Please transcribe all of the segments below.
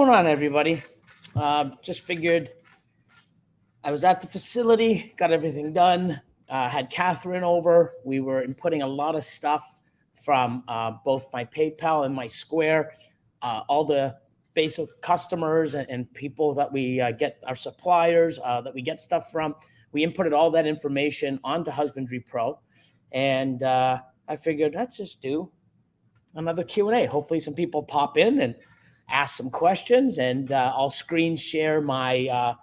going on, everybody? Just figured I was at the facility, got everything done, had Catherine over. We were inputting a lot of stuff from both my PayPal and my Square, all the basic customers and people that we get, our suppliers that we get stuff from. We inputted all that information onto Husbandry Pro, and I figured let's just do another Q&A. Hopefully some people pop in and ask some questions, and I'll screen share my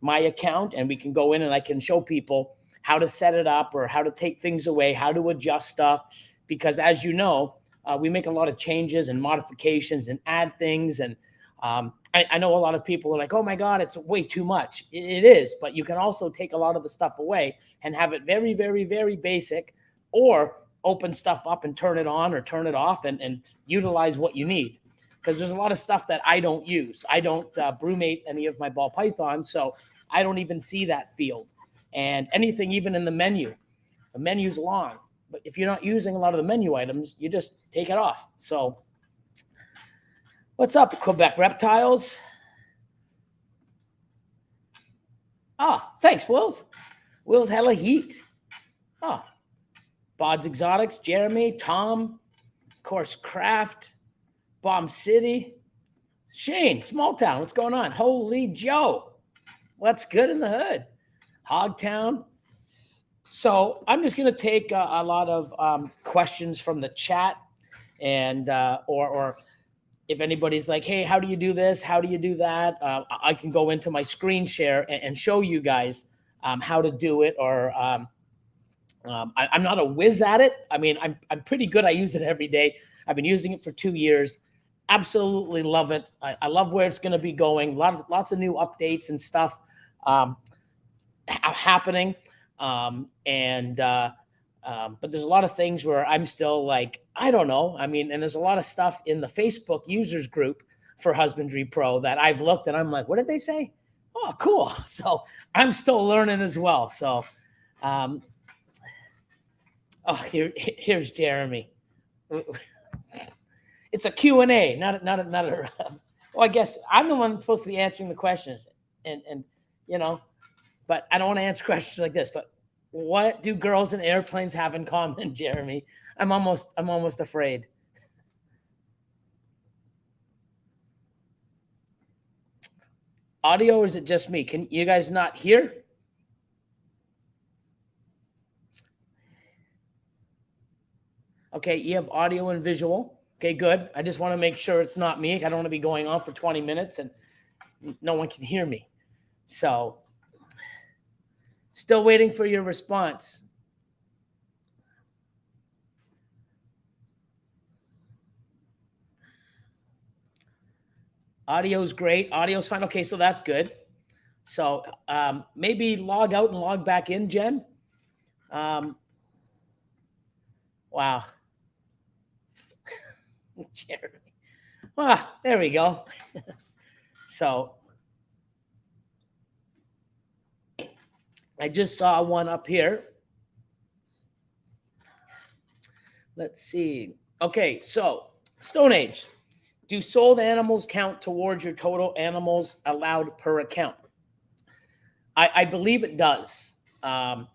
my account, and we can go in and I can show people how to set it up or how to take things away, how to adjust stuff. Because as you know, we make a lot of changes and modifications and add things. And I know a lot of people are like, oh my God, it's way too much. It is, but you can also take a lot of the stuff away and have it very, very, very basic, or open stuff up and turn it on or turn it off and utilize what you need. Because there's a lot of stuff that I don't use. I don't brumate any of my ball pythons, so I don't even see that field. And anything, even in the menu's long. But if you're not using a lot of the menu items, you just take it off. So what's up, Quebec Reptiles? Thanks, Wills. Will's hella heat. Bod's Exotics, Jeremy, Tom, of course, Kraft, Bomb City, Shane, Small Town, what's going on? Holy Joe, what's good in the hood? Hogtown. So I'm just going to take a lot of questions from the chat, and or if anybody's like, hey, how do you do this? How do you do that? I can go into my screen share and show you guys how to do it. Or I'm not a whiz at it. I mean, I'm pretty good. I use it every day. I've been using it for 2 years. Absolutely love it. I love where it's going to be going. Lots of new updates and stuff happening. But there's a lot of things where I'm still like, I don't know. I mean, and there's a lot of stuff in the Facebook users group for Husbandry Pro that I've looked and I'm like, what did they say? Oh, cool. So I'm still learning as well. So, here's Jeremy. It's a Q&A, not a well, I guess I'm the one that's supposed to be answering the questions, and you know, but I don't want to answer questions like this. But what do girls and airplanes have in common, Jeremy? I'm almost afraid. Audio, or is it just me? Can you guys not hear? Okay, you have audio and visual. Okay, good. I just want to make sure it's not me. I don't want to be going on for 20 minutes and no one can hear me. So, still waiting for your response. Audio's great. Audio's fine. Okay, so that's good. So maybe log out and log back in, Jen. Wow. Jeremy. There we go. So I just saw one up here. Let's see. Okay, so Stone Age. Do sold animals count towards your total animals allowed per account? I believe it does. I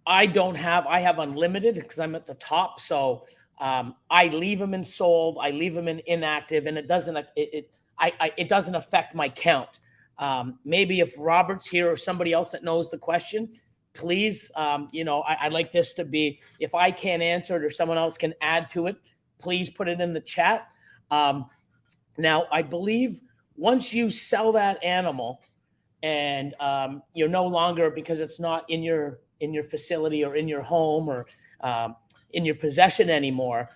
have unlimited because I'm at the top. So I leave them in sold, I leave them in inactive, and it doesn't affect my count. Maybe if Robert's here or somebody else that knows the question, please, I'd like this to be, if I can't answer it or someone else can add to it, please put it in the chat. Now, I believe once you sell that animal and you're no longer, because it's not in your facility or in your home or in your possession anymore,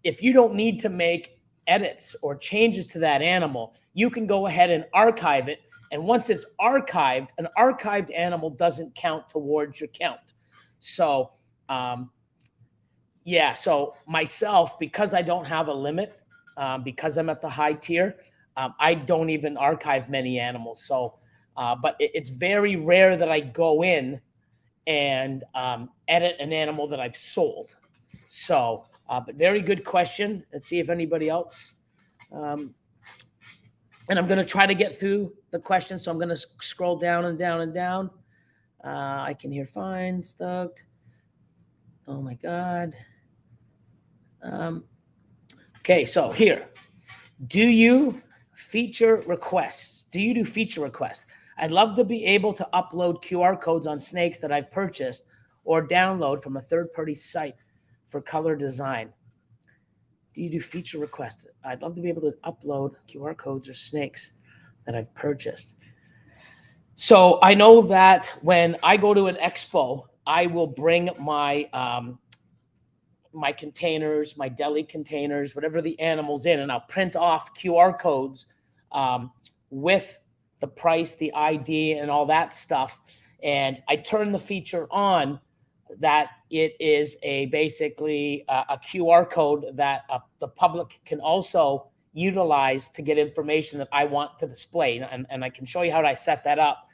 if you don't need to make edits or changes to that animal, you can go ahead and archive it. And once it's archived, an archived animal doesn't count towards your count. So, so myself, because I don't have a limit, because I'm at the high tier, I don't even archive many animals. So, but it's very rare that I go in and edit an animal that I've sold. So But very good question. Let's see if anybody else. And I'm going to try to get through the questions. So I'm going to scroll down and down and down. I can hear fine, stoked. Oh my God. Okay, so here. Do you feature requests? Do you do feature requests? I'd love to be able to upload QR codes on snakes that I've purchased or download from a third-party site for color design. Do you do feature requests? I'd love to be able to upload QR codes or snakes that I've purchased. So I know that when I go to an expo, I will bring my my containers, my deli containers, whatever the animal's in, and I'll print off QR codes with the price, the ID, and all that stuff. And I turn the feature on that it is basically a QR code that the public can also utilize to get information that I want to display. And I can show you how I set that up.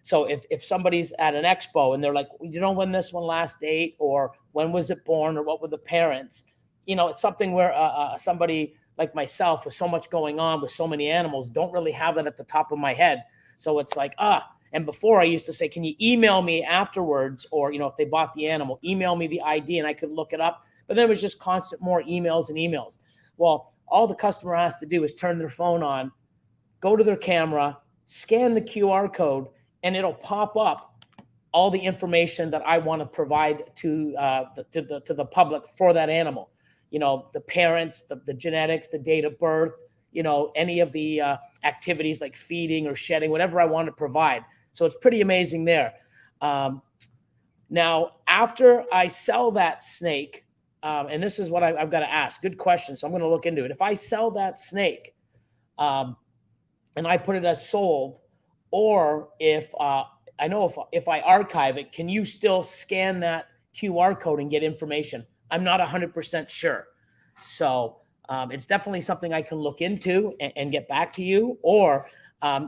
So if somebody's at an expo and they're like, you know, when this one last date, or when was it born, or what were the parents, you know, it's something where somebody like myself with so much going on with so many animals don't really have that at the top of my head. So it's like, and before I used to say, can you email me afterwards? Or, you know, if they bought the animal, email me the ID and I could look it up. But then it was just constant more emails and emails. Well, all the customer has to do is turn their phone on, go to their camera, scan the QR code, and it'll pop up all the information that I want to provide to the public for that animal. You know, the parents, the genetics, the date of birth, you know, any of the activities like feeding or shedding, whatever I want to provide. So it's pretty amazing there. Now, after I sell that snake, and this is what I've got to ask. Good question. So I'm going to look into it. If I sell that snake and I put it as sold, or if I know if I archive it, can you still scan that QR code and get information? I'm not 100% sure. So it's definitely something I can look into and get back to you, or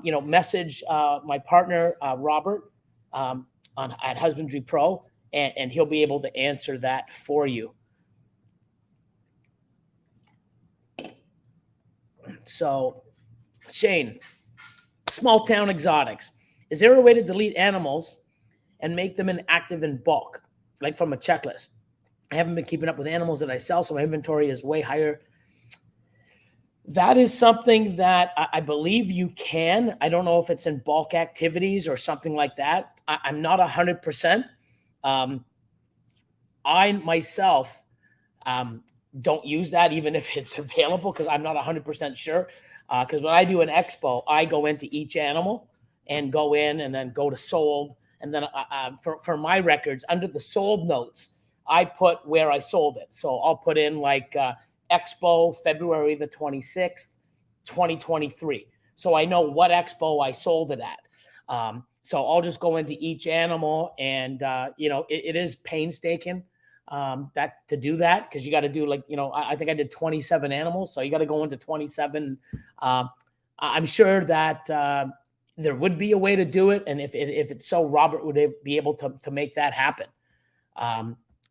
you know, message my partner Robert at Husbandry Pro, and he'll be able to answer that for you. So, Shane, small town exotics. Is there a way to delete animals and make them inactive in bulk, like from a checklist? I haven't been keeping up with animals that I sell, so my inventory is way higher. That is something that I believe you can. I don't know if it's in bulk activities or something like that. I'm not 100%. I myself don't use that, even if it's available, because I'm not 100% sure. Because when I do an expo, I go into each animal and go in and then go to sold. And then for my records, under the sold notes, I put where I sold it. So I'll put in like Expo February the 26th, 2023. So I know what expo I sold it at. So I'll just go into each animal, and you know, it is painstaking that to do that, because you got to do, like, you know, I think I did 27 animals, so you got to go into 27. I'm sure that there would be a way to do it, and if it's so, Robert would be able to make that happen.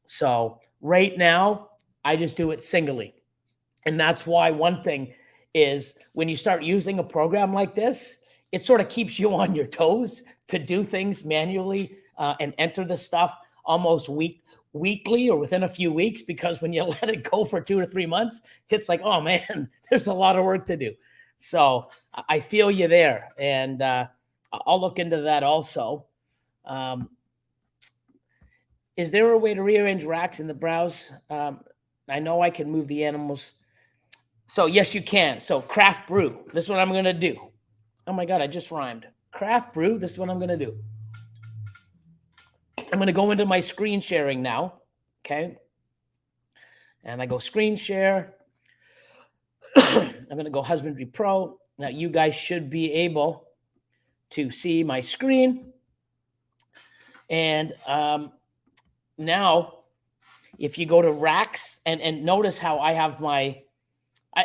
So right now, I just do it singly. And that's why one thing is, when you start using a program like this, it sort of keeps you on your toes to do things manually and enter the stuff almost weekly or within a few weeks, because when you let it go for 2 to 3 months, it's like, oh man, there's a lot of work to do. So I feel you there, and I'll look into that also. Is there a way to rearrange racks in the browse? I know I can move the animals. So yes, you can. So craft brew, this is what I'm going to do. Oh my God, I just rhymed. Craft brew, this is what I'm going to do. I'm going to go into my screen sharing now. Okay. And I go screen share. I'm going to go Husbandry Pro. Now you guys should be able to see my screen. And now if you go to racks and notice how I have my,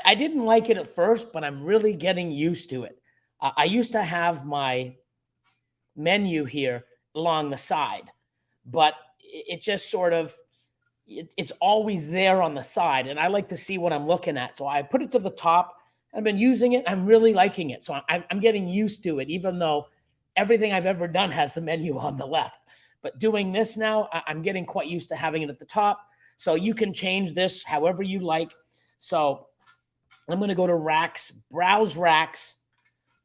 I didn't like it at first, but I'm really getting used to it. I used to have my menu here along the side, but it just sort of, it's always there on the side, and I like to see what I'm looking at. So I put it to the top. I've been using it. I'm really liking it. So I'm getting used to it, even though everything I've ever done has the menu on the left. But doing this now, I'm getting quite used to having it at the top. So you can change this however you like. So I'm going to go to racks, browse racks.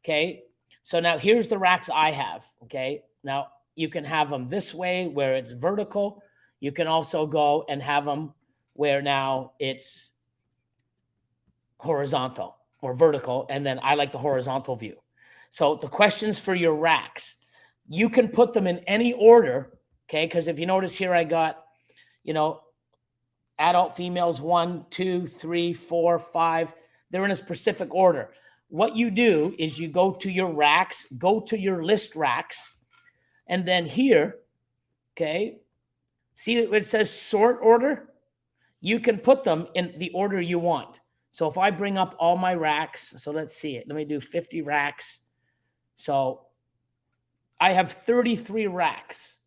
Okay. So now here's the racks I have. Okay. Now you can have them this way where it's vertical. You can also go and have them where now it's horizontal or vertical. And then I like the horizontal view. So the questions for your racks, you can put them in any order. Okay. Because if you notice here, I got, adult females 1, 2, 3, 4, 5. They're in a specific order. What you do is you go to your racks, go to your list racks, and then here, okay, see it says sort order? You can put them in the order you want. So if I bring up all my racks, so let's see it. Let me do 50 racks. So I have 33 racks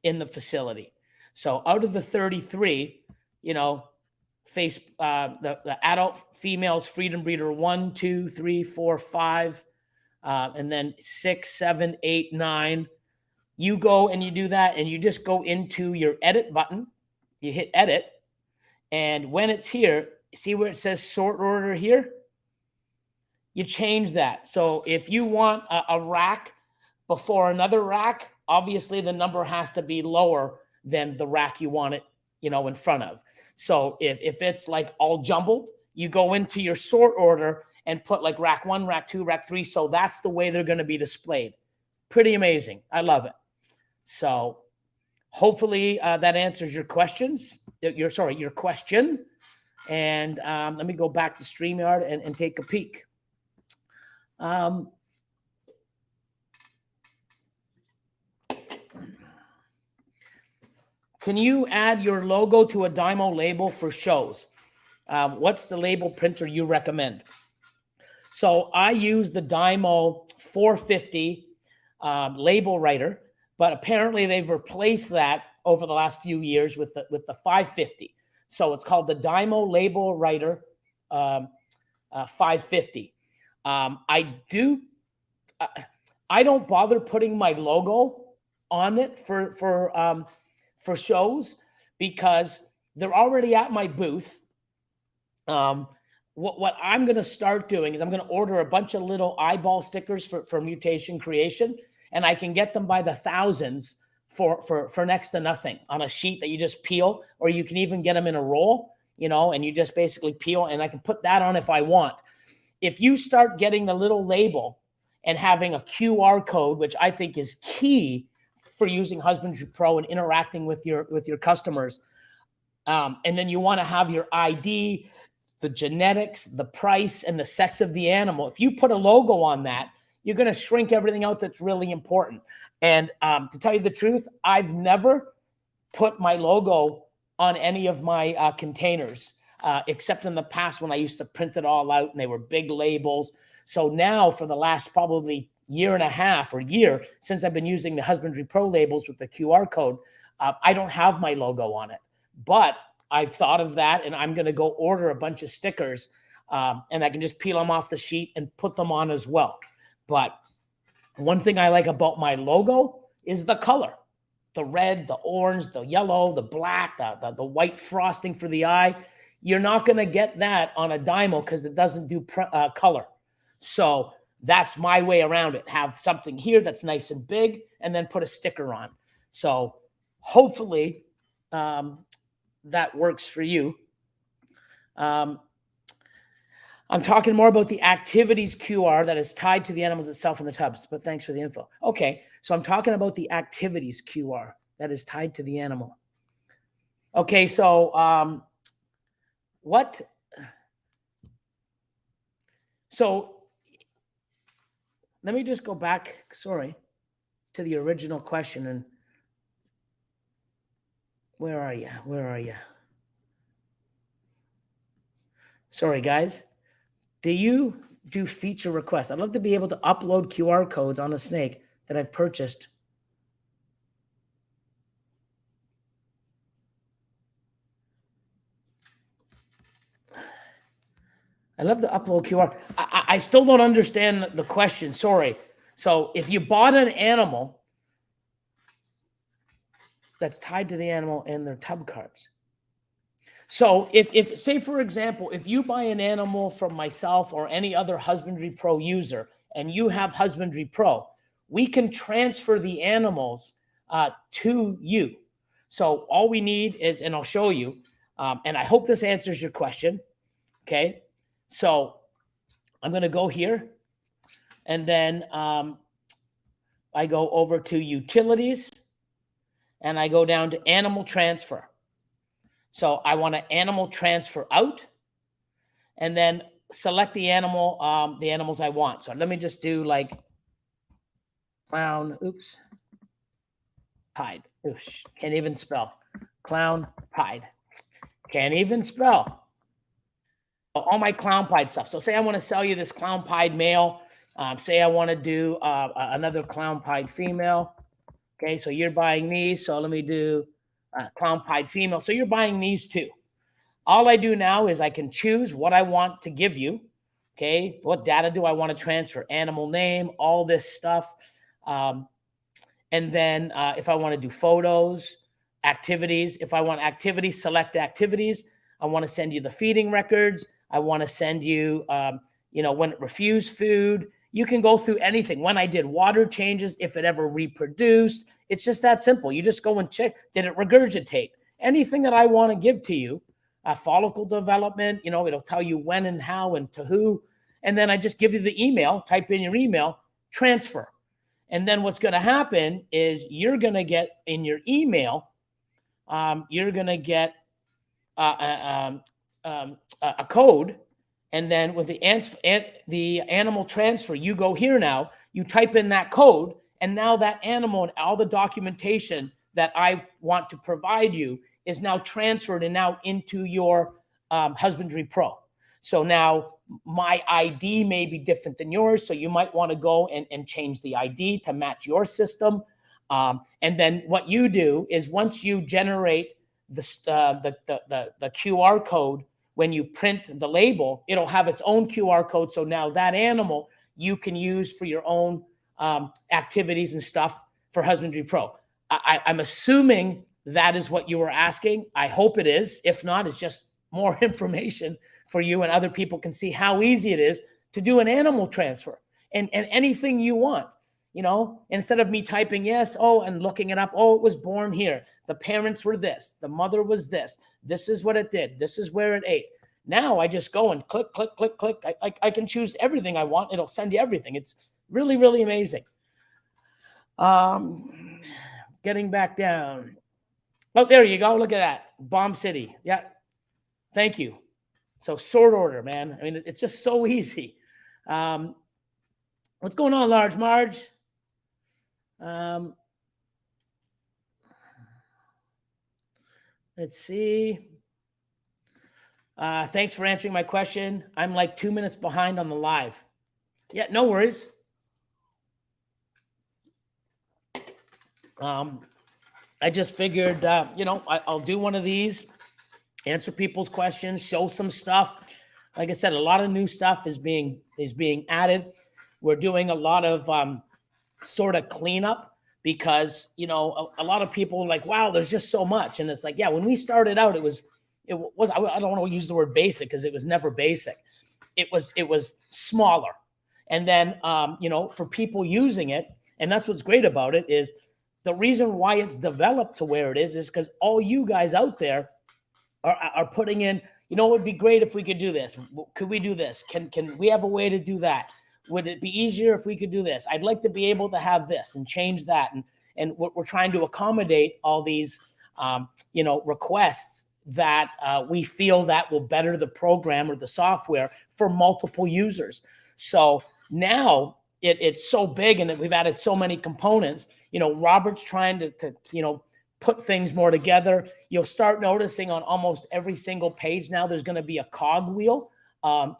in the facility. So out of the 33, the adult females, freedom breeder 1, 2, 3, 4, 5, and then 6, 7, 8, 9. You go and you do that, and you just go into your edit button. You hit edit, and when it's here, see where it says sort order here? You change that. So if you want a rack before another rack, obviously the number has to be lower than the rack you want it, in front of. So if it's like all jumbled, you go into your sort order and put like rack 1, rack 2, rack 3. So that's the way they're going to be displayed. Pretty amazing. I love it. So hopefully that answers your questions. Your question. And let me go back to StreamYard and take a peek. Can you add your logo to a Dymo label for shows? What's the label printer you recommend? So I use the Dymo 450 label writer, but apparently they've replaced that over the last few years with the 550. So it's called the Dymo label writer 550. I don't bother putting my logo on it for shows because they're already at my booth. What I'm going to start doing is I'm going to order a bunch of little eyeball stickers for mutation creation, and I can get them by the thousands for next to nothing on a sheet that you just peel, or you can even get them in a roll, and you just basically peel, and I can put that on if I want. If you start getting the little label and having a QR code, which I think is key for using Husbandry Pro and interacting with your customers. And then you want to have your ID, the genetics, the price, and the sex of the animal. If you put a logo on that, you're going to shrink everything out that's really important. And to tell you the truth, I've never put my logo on any of my containers, except in the past when I used to print it all out and they were big labels. So now for the last probably year and a half or year since I've been using the Husbandry Pro labels with the QR code, I don't have my logo on it. But I've thought of that, and I'm going to go order a bunch of stickers, and I can just peel them off the sheet and put them on as well. But one thing I like about my logo is the color. The red, the orange, the yellow, the black, the white frosting for the eye. You're not going to get that on a Dymo because it doesn't do color. So that's my way around it. Have something here that's nice and big, and then put a sticker on. So hopefully that works for you. I'm talking more about the activities QR that is tied to the animals itself in the tubs, but thanks for the info. Okay, so I'm talking about the activities QR that is tied to the animal. Okay, so so let me just go back, to the original question. And where are you? Sorry, guys. Do you do feature requests? I'd love to be able to upload QR codes on a snake that I've purchased. love the upload QR. I still don't understand the question. Sorry. So if you bought an animal that's tied to the animal and their tub cards. So if say, for example, if you buy an animal from myself or any other Husbandry Pro user and you have Husbandry Pro, we can transfer the animals to you. So all we need is, and I'll show you, and I hope this answers your question. Okay. So I'm going to go here and then I go over to utilities and I go down to animal transfer. So I want to animal transfer out and then select the animal, the animals I want. So let me just do like clown, oops, pied. Oops, can't even spell. Clown pied. Can't even spell. All my clown pied stuff. So say I want to sell you this clown pied male. Say I want to do another clown pied female. Okay, so you're buying these. So let me do clown pied female. So you're buying these two. All I do now is I can choose what I want to give you. Okay, what data do I want to transfer? Animal name, all this stuff. And then if I want to do photos, activities, if I want activities, select activities. I want to send you the feeding records. I want to send you, when it refused food. You can go through anything. When I did water changes, if it ever reproduced, it's just that simple. You just go and check, did it regurgitate? Anything that I want to give to you, follicle development, it'll tell you when and how and to who. And then I just give you the email, type in your email, transfer. And then what's going to happen is you're going to get in your email, you're going to get a code. And then with the animal transfer, you go here now, you type in that code, and now that animal and all the documentation that I want to provide you is now transferred and now into your Husbandry Pro. So now my ID may be different than yours, so you might want to go and change the ID to match your system. And then what you do is once you generate the QR code, when you print the label, it'll have its own QR code. So now that animal you can use for your own activities and stuff for Husbandry Pro. I'm assuming that is what you were asking. I hope it is. If not, it's just more information for you and other people can see how easy it is to do an animal transfer and anything you want. Instead of me typing yes, and looking it up, it was born here. The parents were this, the mother was this. This is what it did. This is where it ate. Now I just go and click, click, click, click. I can choose everything I want. It'll send you everything. It's really, really amazing. Getting back down. Oh, there you go. Look at that. Bomb City. Yeah. Thank you. So sort order, man. I mean, it's just so easy. What's going on, Large Marge? Let's see. Thanks for answering my question. I'm like 2 minutes behind on the live. Yeah, no worries. I just figured, I'll do one of these, answer people's questions, show some stuff. Like I said, a lot of new stuff is being added. We're doing a lot of sort of cleanup because, a lot of people are like, wow, there's just so much. And it's like, yeah, when we started out, it was, I don't want to use the word basic because it was never basic. It was smaller. And then, for people using it, and that's what's great about it is the reason why it's developed to where it is because all you guys out there are putting in, it would be great if we could do this. Could we do this? Can we have a way to do that? Would it be easier if we could do this? I'd like to be able to have this and change that. And we're trying to accommodate all these, requests that we feel that will better the program or the software for multiple users. So now it's so big and we've added so many components. Robert's trying to put things more together. You'll start noticing on almost every single page now there's going to be a cog wheel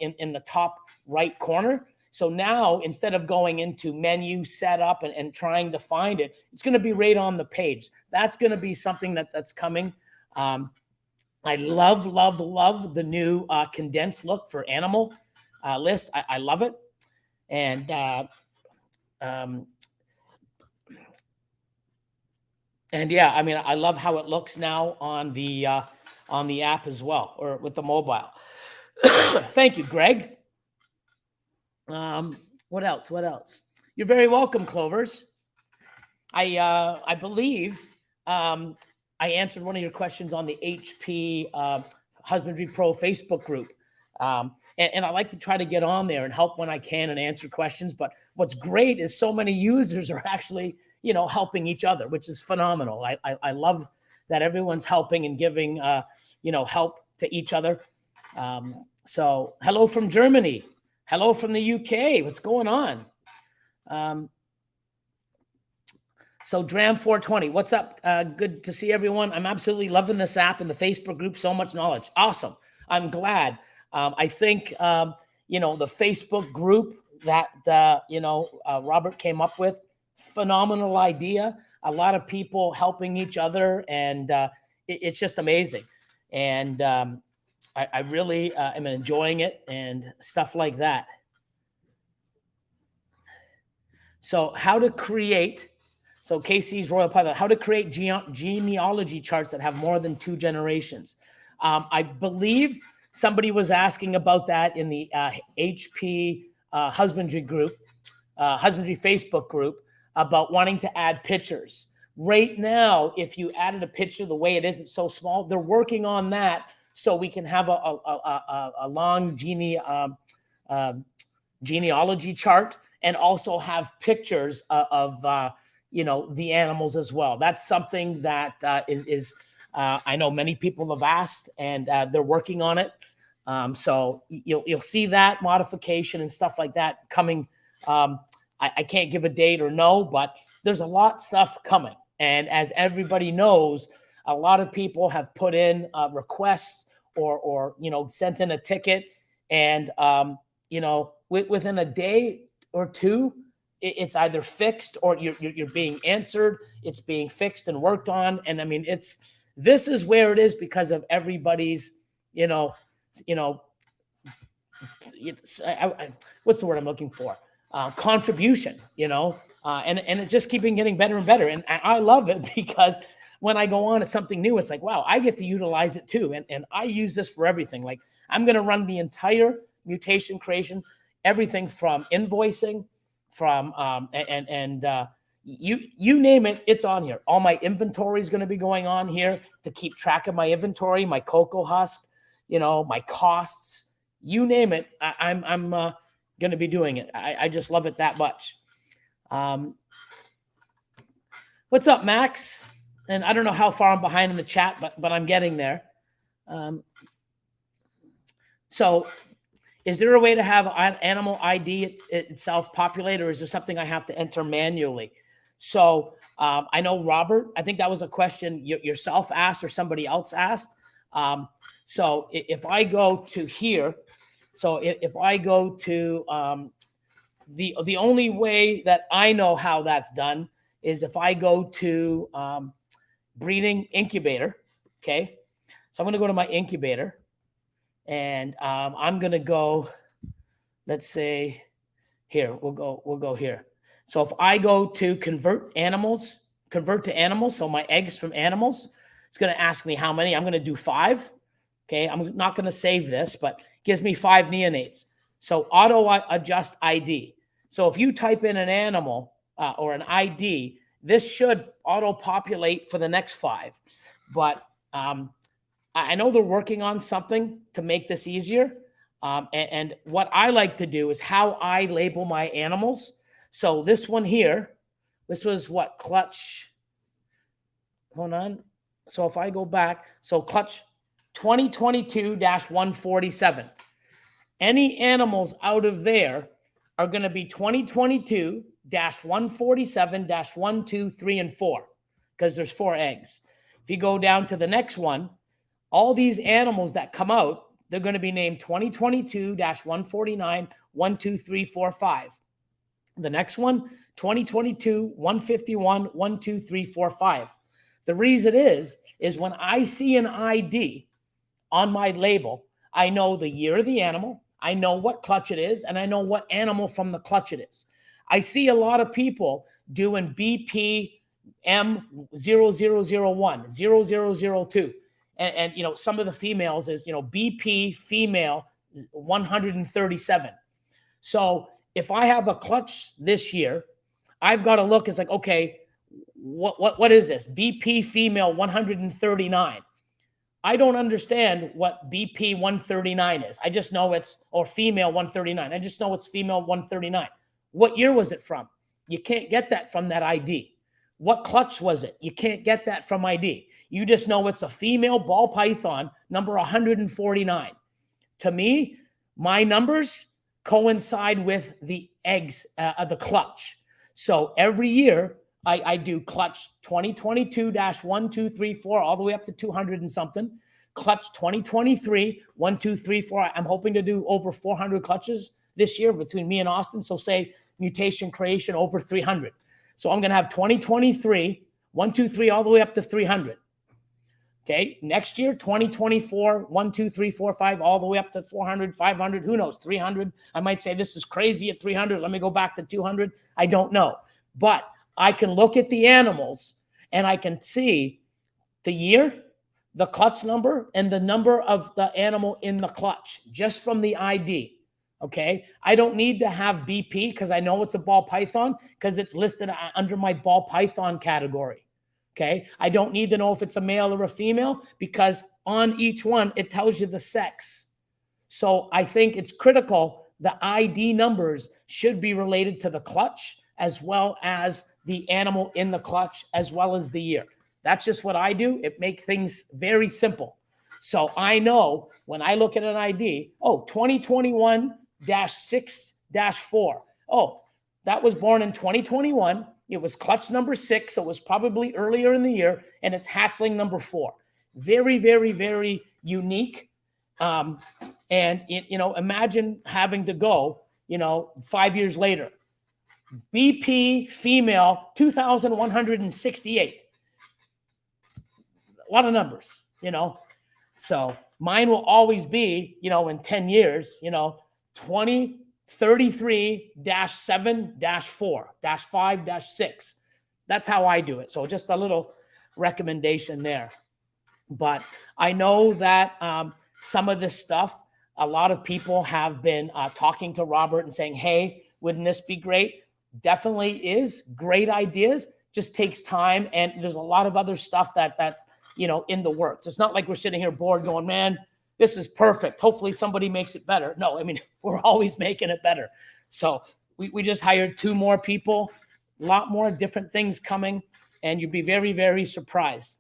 in the top right corner. So now instead of going into menu setup and trying to find it, it's going to be right on the page. That's going to be something that's coming. I love the new condensed look for animal. list. I love it. And yeah, I mean, I love how it looks now on the app as well, or with the mobile. Thank you, Greg. What else? What else? You're very welcome, Clovers. I believe I answered one of your questions on the HP Husbandry Pro Facebook group. And I like to try to get on there and help when I can and answer questions. But what's great is so many users are actually, helping each other, which is phenomenal. I love that everyone's helping and giving, help to each other. So hello from Germany. Hello from the UK. What's going on? So Dram420, what's up? Good to see everyone. I'm absolutely loving this app and the Facebook group. So much knowledge. Awesome. I'm glad. I think, the Facebook group that, Robert came up with, phenomenal idea. A lot of people helping each other, and it's just amazing. And I really am enjoying it and stuff like that. So how to create... So KC's Royal Pilot, how to create genealogy charts that have more than 2 generations. I believe somebody was asking about that in the HP Husbandry group, Husbandry Facebook group, about wanting to add pictures. Right now, if you added a picture the way it is, it's so small, they're working on that so we can have a long genealogy chart, and also have pictures of the animals as well. That's something that is I know many people have asked, and they're working on it. So you'll see that modification and stuff like that coming. I can't give a date or no, but there's a lot of stuff coming. And as everybody knows, a lot of people have put in requests or sent in a ticket, and within a day or two, it's either fixed or you're being answered. It's being fixed and worked on. And I mean, this is where it is because of everybody's, what's the word I'm looking for? Contribution, and it's just keeping getting better and better. And I love it because when I go on to something new, it's like, wow, I get to utilize it too. And I use this for everything. Like, I'm going to run the entire mutation creation, everything from invoicing, from you name it, it's on here. All my inventory is going to be going on here to keep track of my inventory, my cocoa husk, my costs, you name it. I'm going to be doing it. I just love it that much. What's up, Max? And I don't know how far I'm behind in the chat, but I'm getting there. So is there a way to have an animal ID itself populate, or is there something I have to enter manually? So I know, Robert, I think that was a question yourself asked or somebody else asked. So if I go to here, so if I go to the only way that I know how that's done is if I go to breeding incubator. Okay. So I'm going to go to my incubator. And I'm going to go, let's say here, we'll go here. So if I go to convert to animals, so my eggs from animals, it's going to ask me how many. I'm going to do 5. Okay. I'm not going to save this, but it gives me 5 neonates. So auto adjust ID. So if you type in an animal or an ID, this should auto populate for the next 5. But I know they're working on something to make this easier. And what I like to do is how I label my animals. So this one here, this was what, clutch, hold on. So if I go back, so clutch 2022-147. Any animals out of there are going to be 2022-147-1, 2, 3, and 4, because there's 4 eggs. If you go down to the next one, all these animals that come out, they're going to be named 2022-149, 1, 2, 3, 4, 5. The next one, 2022-151, 1, 2, 3, 4, 5. The reason is when I see an ID on my label, I know the year of the animal, I know what clutch it is, and I know what animal from the clutch it is. I see a lot of people doing BP M0001, 0002. And you know, some of the females is, you know, BP female 137. So if I have a clutch this year, I've got to look, it's like, okay, what is this? BP female 139. I don't understand what BP 139 is. I just know it's, or female 139. I just know it's female 139. What year was it from? You can't get that from that ID. What clutch was it? You can't get that from ID. You just know it's a female ball python, number 149. To me, my numbers coincide with the eggs of the clutch. So every year, I do clutch 2022-1, 2, 3, 4, all the way up to 200 and something. Clutch 2023, 1, 2, 3, 4. I'm hoping to do over 400 clutches this year between me and Austin. So say mutation creation over 300. So I'm going to have 2023, 1, 2, 3, all the way up to 300. Okay. Next year, 2024, 1, 2, 3, 4, 5, all the way up to 400, 500, who knows, 300. I might say this is crazy at 300. Let me go back to 200. I don't know. But I can look at the animals and I can see the year, the clutch number, and the number of the animal in the clutch just from the ID. Okay. I don't need to have BP because I know it's a ball python because it's listed under my ball python category. Okay. I don't need to know if it's a male or a female because on each one, it tells you the sex. So I think it's critical. The ID numbers should be related to the clutch as well as the animal in the clutch, as well as the year. That's just what I do. It makes things very simple. So I know when I look at an ID, oh, 2021-6-4. Oh, that was born in 2021. It was clutch number 6. So it was probably earlier in the year, and it's hatchling number 4. Very, very, very unique. And, you know, imagine having to go, you know, 5 years later. BP female 2,168. A lot of numbers, you know. So mine will always be, you know, in 10 years, you know, 2033-7-4-5-6. That's how I do it. So just a little recommendation there. But I know that some of this stuff, a lot of people have been talking to Robert and saying, hey, wouldn't this be great? Definitely is. Great ideas. Just takes time. And there's a lot of other stuff that's, you know, in the works. It's not like we're sitting here bored going, man, this is perfect. Hopefully somebody makes it better. No, I mean, we're always making it better. So we just hired 2 more people, a lot more different things coming, and you'd be very, very surprised.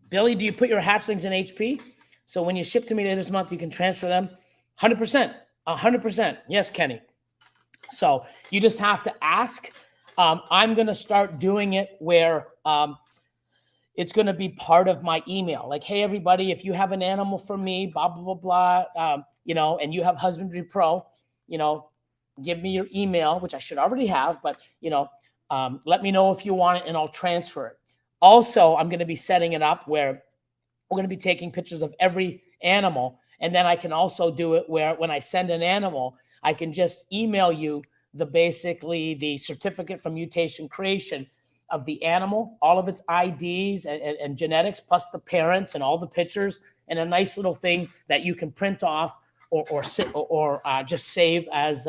Billy, do you put your hatchlings in HP? So when you ship to me this month, you can transfer them? 100%. 100%. Yes, Kenny. So you just have to ask. I'm going to start doing it where it's going to be part of my email. Like, hey, everybody, if you have an animal for me, blah, blah, blah, blah, you know, and you have Husbandry Pro, you know, give me your email, which I should already have, but, you know, let me know if you want it and I'll transfer it. Also, I'm going to be setting it up where we're going to be taking pictures of every animal. And then I can also do it where when I send an animal, I can just email you basically the certificate from mutation creation of the animal, all of its IDs and genetics, plus the parents and all the pictures, and a nice little thing that you can print off or just save as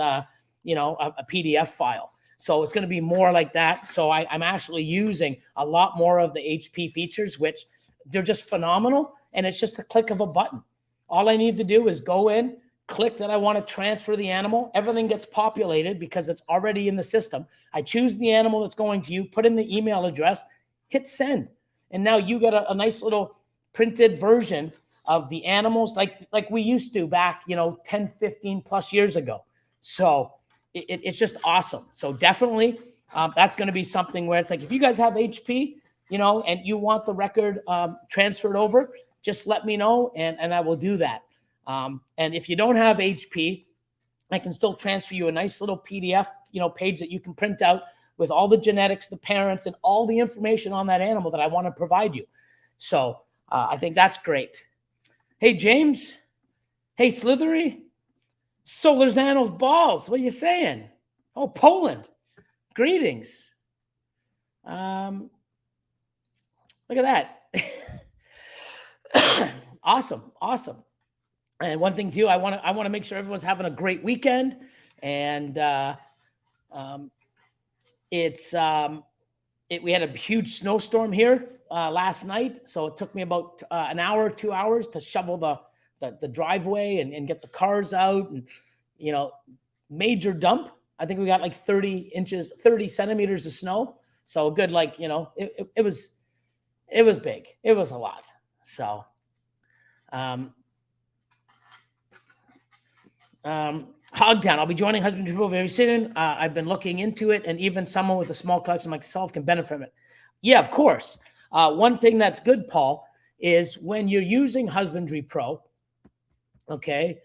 you know, a PDF file. So it's going to be more like that. So I'm actually using a lot more of the HP features, which they're just phenomenal. And it's just a click of a button. All I need to do is go in, click that I want to transfer the animal. Everything gets populated because it's already in the system. I choose the animal that's going to you, put in the email address, hit send. And now you got a nice little printed version of the animals like we used to back, you know, 10, 15 plus years ago. So it's just awesome. So definitely that's going to be something where it's like, if you guys have HP, you know, and you want the record transferred over, just let me know and I will do that. And if you don't have HP, I can still transfer you a nice little PDF, you know, page that you can print out with all the genetics, the parents, and all the information on that animal that I want to provide you. So I think that's great. Hey, James. Hey, Slithery. Solarzano's balls. What are you saying? Oh, Poland. Greetings. Look at that. Awesome. And one thing too, I want to make sure everyone's having a great weekend. And we had a huge snowstorm here last night, so it took me about an hour, 2 hours to shovel the driveway and get the cars out, and major dump. I think we got like 30 centimeters of snow. So good, it was big. It was a lot. So, Hogtown, I'll be joining Husbandry Pro very soon. I've been looking into it, and even someone with a small collection like myself can benefit from it. Yeah, of course. One thing that's good, Paul, is when you're using Husbandry Pro, okay,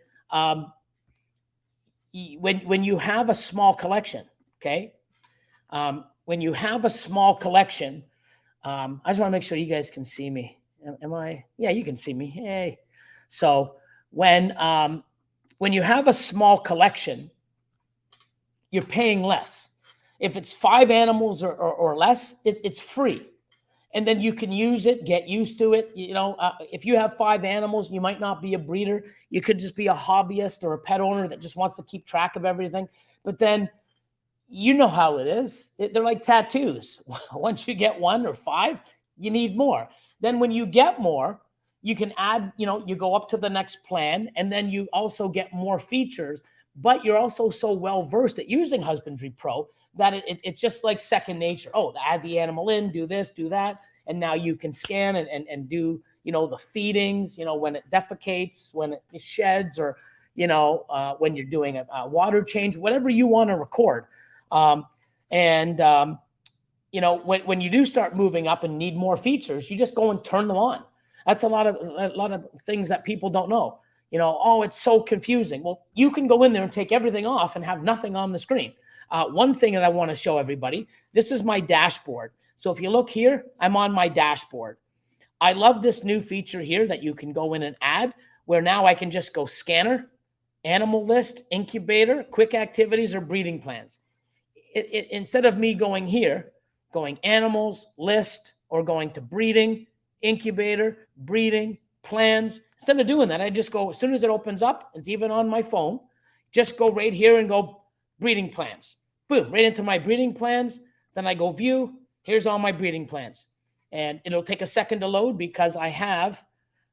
when you have a small collection, okay, when you have a small collection, I just want to make sure you guys can see me. Am I? Yeah, you can see me. Hey. So when you have a small collection, you're paying less. If it's 5 animals or less, it's free. And then you can use it, get used to it. If you have 5 animals, you might not be a breeder. You could just be a hobbyist or a pet owner that just wants to keep track of everything. But then you know how it is. They're like tattoos. Once you get 1 or 5, you need more. Then when you get more, you can add, you go up to the next plan, and then you also get more features, but you're also so well-versed at using Husbandry Pro that it's just like second nature. Oh, add the animal in, do this, do that. And now you can scan and do, the feedings, when it defecates, when it sheds, or, when you're doing a water change, whatever you want to record. When you do start moving up and need more features, you just go and turn them on. That's a lot of things that people don't know. Oh, it's so confusing. Well, you can go in there and take everything off and have nothing on the screen. One thing that I want to show everybody, this is my dashboard. So if you look here, I'm on my dashboard. I love this new feature here that you can go in and add, where now I can just go scanner, animal list, incubator, quick activities, or breeding plans. Instead of me going here, going animals, list, or going to breeding, incubator, breeding, plans. Instead of doing that, I just go, as soon as it opens up, it's even on my phone, just go right here and go breeding plans. Boom, right into my breeding plans. Then I go view, here's all my breeding plans. And it'll take a second to load because I have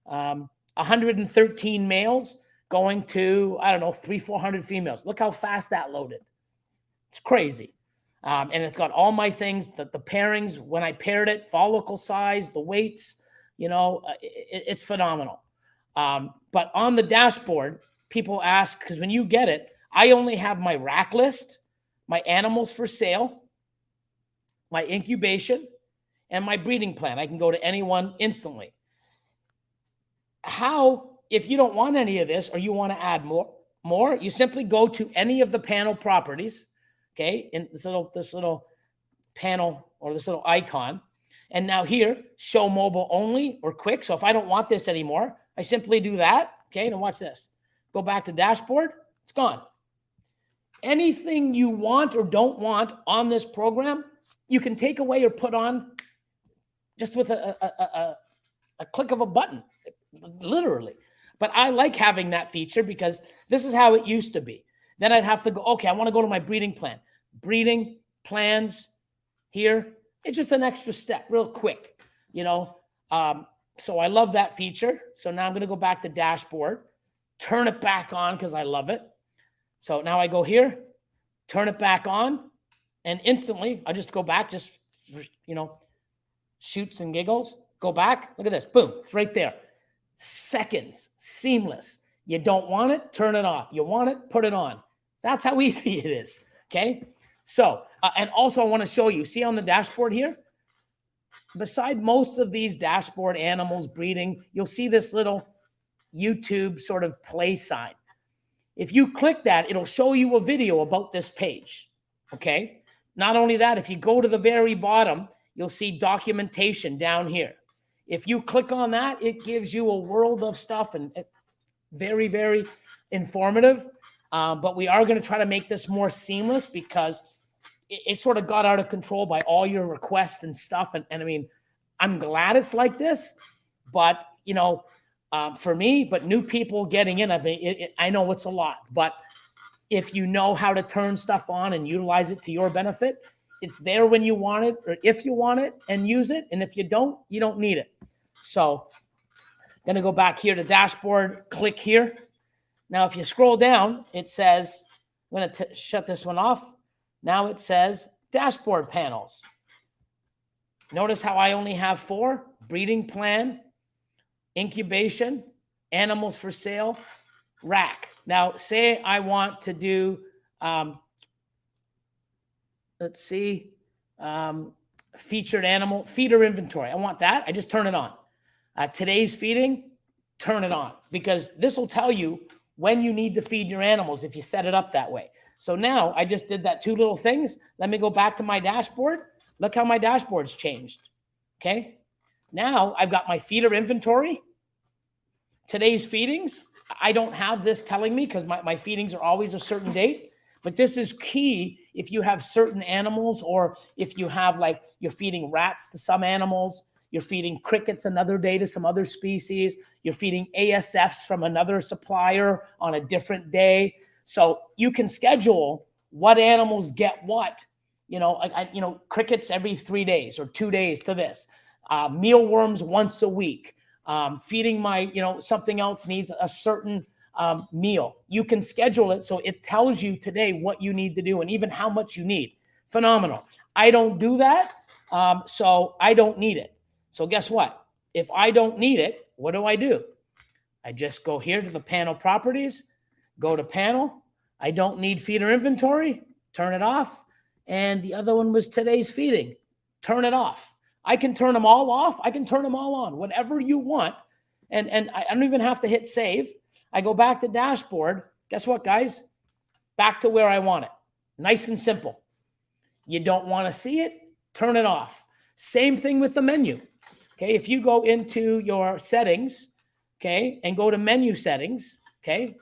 113 males going to, 300-400 females. Look how fast that loaded. It's crazy. And it's got all my things, the pairings, when I paired it, follicle size, the weights, it's phenomenal. But on the dashboard, people ask, because when you get it, I only have my rack list, my animals for sale, my incubation, and my breeding plan. I can go to anyone instantly. If you don't want any of this, or you want to add more, you simply go to any of the panel properties, okay, in this little panel or this little icon. And now here, show mobile only or quick. So if I don't want this anymore, I simply do that. Okay, now watch this. Go back to dashboard. It's gone. Anything you want or don't want on this program, you can take away or put on just with a click of a button, literally. But I like having that feature because this is how it used to be. Then I'd have to go, okay, I want to go to my breeding plan. Breeding plans here. It's just an extra step real quick, So I love that feature. So now I'm going to go back to dashboard, turn it back on because I love it. So now I go here, turn it back on, and instantly I just go back, just, shoots and giggles, go back. Look at this. Boom. It's right there. Seconds. Seamless. You don't want it, turn it off. You want it, put it on. That's how easy it is. Okay. So, and also I want to show you, see on the dashboard here, beside most of these dashboard animals breeding, you'll see this little YouTube sort of play sign. If you click that, it'll show you a video about this page. Okay. Not only that, if you go to the very bottom, you'll see documentation down here. If you click on that, it gives you a world of stuff and very, very informative. But we are going to try to make this more seamless because it sort of got out of control by all your requests and stuff. And I mean, I'm glad it's like this, but you know, for me, but new people getting in, I mean, I know it's a lot, but if you know how to turn stuff on and utilize it to your benefit, it's there when you want it, or if you want it and use it. And if you don't need it. So I'm going to go back here to dashboard, click here. Now, if you scroll down, it says, I'm going to shut this one off. Now it says dashboard panels. Notice how I only have 4: breeding plan, incubation, animals for sale, rack. Now, say I want to do, let's see, featured animal, feeder inventory. I want that. I just turn it on. Today's feeding, turn it on, because this will tell you when you need to feed your animals if you set it up that way. So now I just did that 2 little things. Let me go back to my dashboard. Look how my dashboard's changed. Okay. Now I've got my feeder inventory, today's feedings. I don't have this telling me because my feedings are always a certain date, but this is key if you have certain animals, or if you have, like, you're feeding rats to some animals, you're feeding crickets another day to some other species, you're feeding ASFs from another supplier on a different day. So you can schedule what animals get what. You know, crickets every 3 days or 2 days to this. Mealworms once a week. Feeding my, something else needs a certain meal. You can schedule it so it tells you today what you need to do and even how much you need. Phenomenal. I don't do that, so I don't need it. So guess what? If I don't need it, what do? I just go here to the panel properties, go to panel. I don't need feeder inventory, turn it off. And the other one was today's feeding, turn it off. I can turn them all off. I can turn them all on, whatever you want. And I don't even have to hit save. I go back to dashboard. Guess what, guys? Back to where I want it. Nice and simple. You don't want to see it, turn it off. Same thing with the menu. Okay, if you go into your settings, okay, and go to menu settings, okay,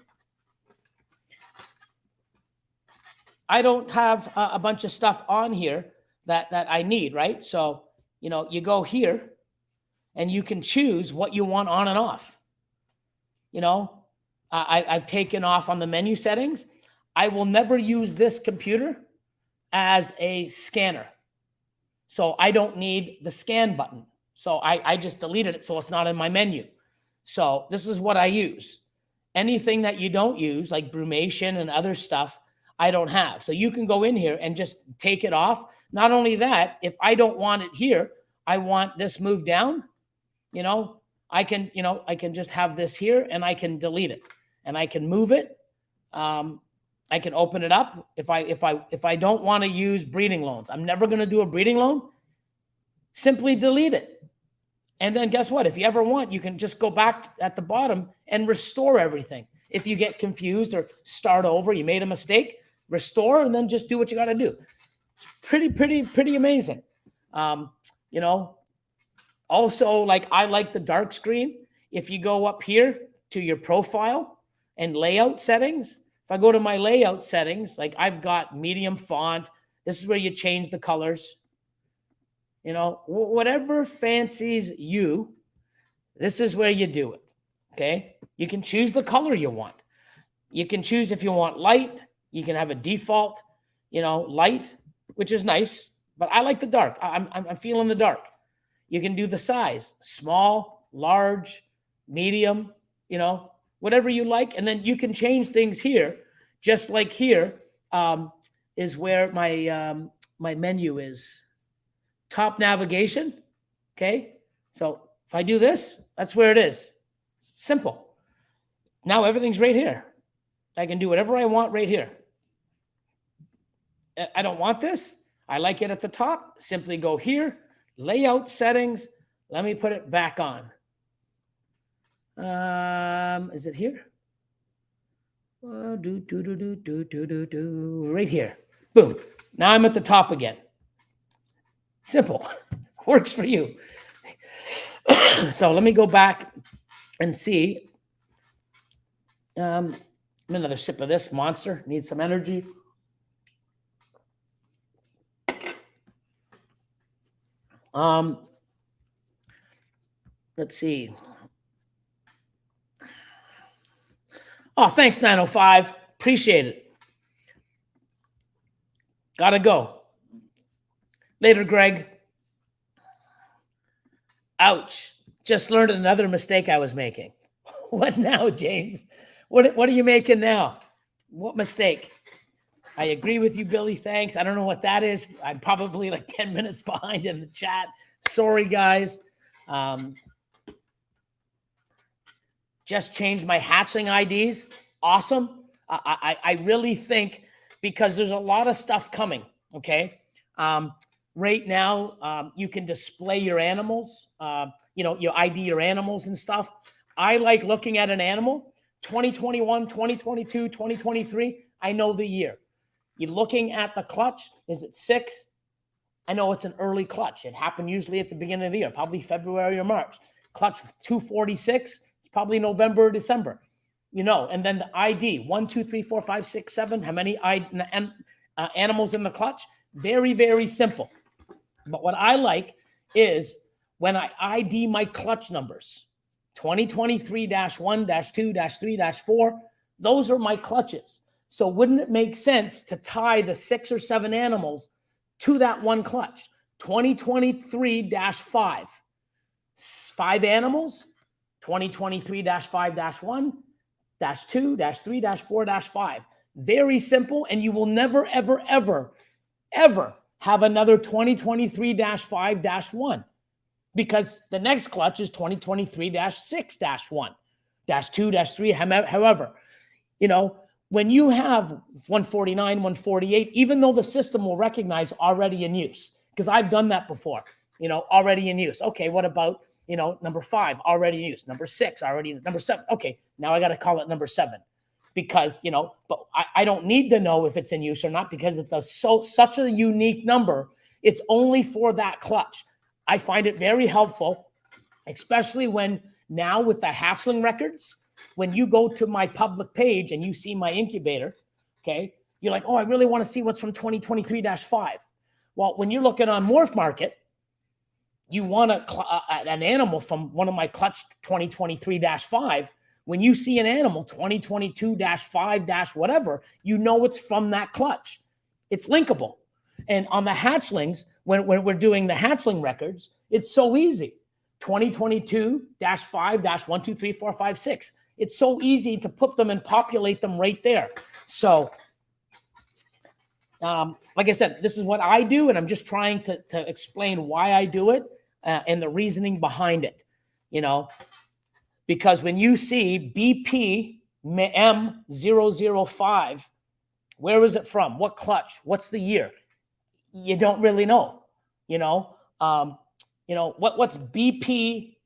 I don't have a bunch of stuff on here that I need, right? So, you go here and you can choose what you want on and off. I've taken off on the menu settings. I will never use this computer as a scanner. So I don't need the scan button. So I just deleted it so it's not in my menu. So this is what I use. Anything that you don't use, like brumation and other stuff, I don't have. So you can go in here and just take it off. Not only that, if I don't want it here, I want this moved down, I can just have this here and I can delete it and I can move it. I can open it up. If I don't want to use breeding loans, I'm never going to do a breeding loan. Simply delete it. And then guess what? If you ever want, you can just go back at the bottom and restore everything. If you get confused or start over, you made a mistake, restore, and then just do what you got to do. It's pretty amazing. Also, like, I like the dark screen. If you go up here to your profile and layout settings, if I go to my layout settings, like, I've got medium font. This is where you change the colors. Whatever fancies you, this is where you do it. Okay. You can choose the color you want. You can choose if you want light. You can have a default, light, which is nice, but I like the dark. I'm feeling the dark. You can do the size, small, large, medium, whatever you like. And then you can change things here, just like here is where my menu is. Top navigation. Okay. So if I do this, that's where it is. Simple. Now everything's right here. I can do whatever I want right here. I don't want this. I like it at the top. Simply go here, layout settings. Let me put it back on. Is it here? Right here. Boom. Now I'm at the top again. Simple. Works for you. So let me go back and see. Another sip of this monster. Need some energy. Let's see. Oh, thanks, 905. Appreciate it. Gotta go. Later, Greg. Ouch. Just learned another mistake I was making. What now, James? What are you making now? What mistake? I agree with you, Billy. Thanks. I don't know what that is. I'm probably like 10 minutes behind in the chat. Sorry, guys. Just changed my hatchling IDs. Awesome. I really think, because there's a lot of stuff coming, okay? Right now, you can display your animals, you ID your animals and stuff. I like looking at an animal, 2021, 2022, 2023. I know the year. You're looking at the clutch. Is it 6? I know it's an early clutch. It happened usually at the beginning of the year, probably February or March. Clutch 246, it's probably November or December. And then the ID, 1, 2, 3, 4, 5, 6, 7. How many animals in the clutch? Very, very simple. But what I like is when I ID my clutch numbers, 2023-1, -2, -3, -4, those are my clutches. So wouldn't it make sense to tie the 6 or 7 animals to that one clutch? 2023-5, 5 animals, 2023-5-1, -2, -3, -4, -5. Very simple, and you will never, ever, ever, ever have another 2023-5-1, because the next clutch is 2023-6-1, -2, -3, however. When you have 149, 148, even though the system will recognize already in use, because I've done that before, already in use. Okay, what about, number 5, already in use, number 6, already, number 7. Okay, now I got to call it number 7, because, but I don't need to know if it's in use or not, because it's such a unique number. It's only for that clutch. I find it very helpful, especially when now with the hatchling records, when you go to my public page and you see my incubator, okay, you're like, oh, I really want to see what's from 2023-5. Well, when you're looking on Morph Market, you want an animal from one of my clutch 2023-5. When you see an animal 2022-5- whatever, it's from that clutch. It's linkable. And on the hatchlings, when we're doing the hatchling records, it's so easy. 2022-5-1, 2, 3, 4, 5, 6. It's so easy to put them and populate them right there. So, like I said, this is what I do, and I'm just trying to explain why I do it and the reasoning behind it, because when you see BP M005, where is it from? What clutch? What's the year? You don't really know, what's BP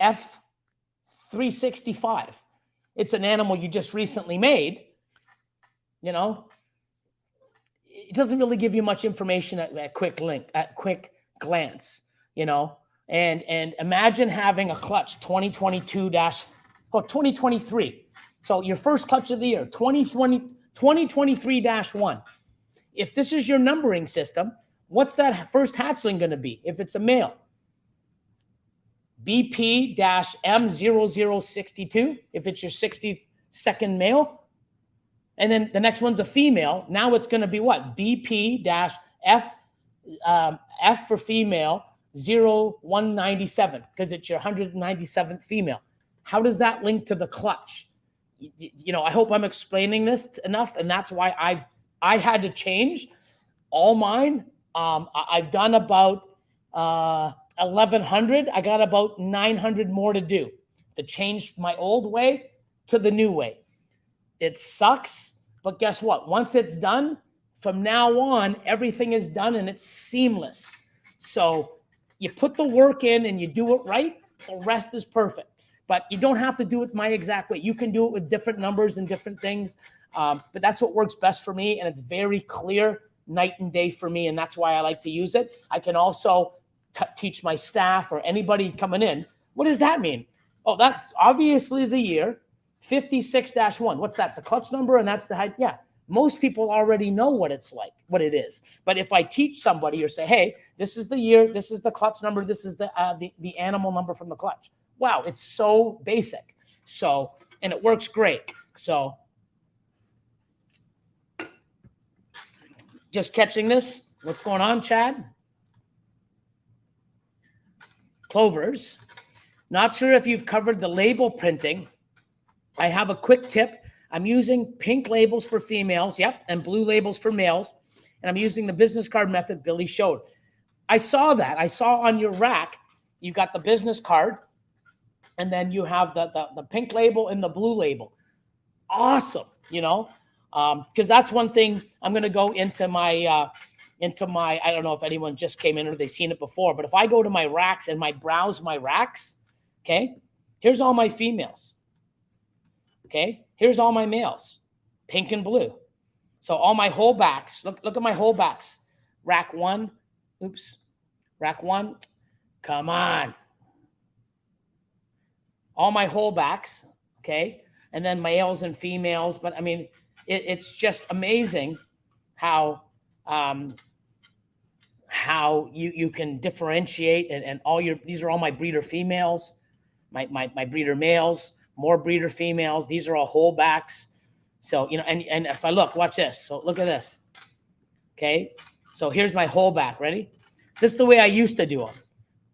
F365? It's an animal you just recently made, it doesn't really give you much information at quick glance, and imagine having a clutch 2023. So your first clutch of the year, 2023-1. If this is your numbering system, what's that first hatchling going to be if it's a male? BP-M0062 if it's your 62nd male. And then the next one's a female. Now it's going to be what? BP-F for female 0197 because it's your 197th female. How does that link to the clutch? I hope I'm explaining this enough, and that's why I had to change all mine. I've done about 1,100. I got about 900 more to do to change my old way to the new way. It sucks, but guess what? Once it's done, from now on, everything is done and it's seamless. So you put the work in and you do it right, the rest is perfect. But you don't have to do it my exact way. You can do it with different numbers and different things. But that's what works best for me. And it's very clear, night and day for me. And that's why I like to use it. I can also teach my staff or anybody coming in. What does that mean? Oh, that's obviously the year 56-1. What's that? The clutch number, and that's the height. Yeah. Most people already know what it's like, what it is. But if I teach somebody or say, hey, this is the year, this is the clutch number, this is the animal number from the clutch. Wow, it's so basic. So, and it works great. So just catching this. What's going on, Chad? Clovers. Not sure if you've covered the label printing. I have a quick tip. I'm using pink labels for females, and blue labels for males. And I'm using the business card method Billy showed. I saw that. I saw on your rack, you got the business card, and then you have the pink label and the blue label. Awesome, because that's one thing I'm going to go into my, I don't know if anyone just came in or they've seen it before, but if I go to my racks and browse my racks, okay, here's all my females. Okay, here's all my males, pink and blue. So all my holdbacks, look at my holdbacks. Rack one, come on. All my holdbacks, okay, and then males and females. But I mean, it's just amazing how you can differentiate and these are all my breeder females, my breeder males. More breeder females. These are all holdbacks. So, and if I watch this. So look at this. Okay. So here's my holdback. Ready? This is the way I used to do them.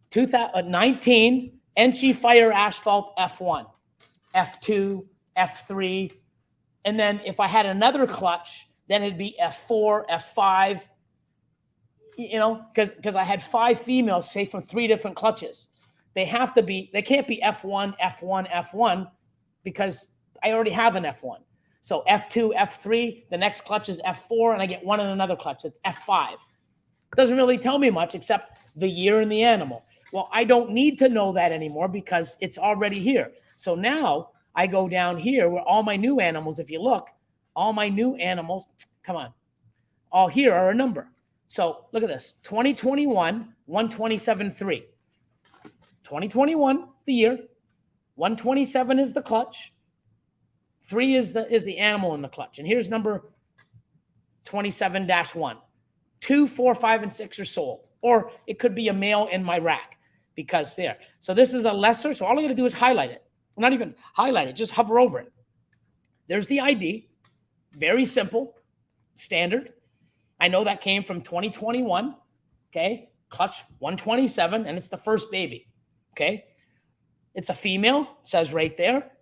2019 Enchi Fire Asphalt F1, F2, F3. And then if I had another clutch, then it'd be F4, F5, because I had 5 females, say from 3 different clutches. They can't be F1, F1, F1 because I already have an F1. So F2, F3, the next clutch is F4, and I get one in another clutch. It's F5. It doesn't really tell me much except the year and the animal. Well, I don't need to know that anymore because it's already here. So now I go down here where all my new animals, if you look, all my new animals, come on, all here are a number. So look at this, 2021, 127.3. 2021 is the year, 127 is the clutch, 3 is the animal in the clutch. And here's number 27-1. 2, 4, 5, and 6 are sold. Or it could be a male in my rack because there. So this is a lesser. So all I got to do is highlight it. Not even highlight it, just hover over it. There's the ID. Very simple, standard. I know that came from 2021. Okay, clutch 127, and it's the first baby. Okay, it's a female, it says right there.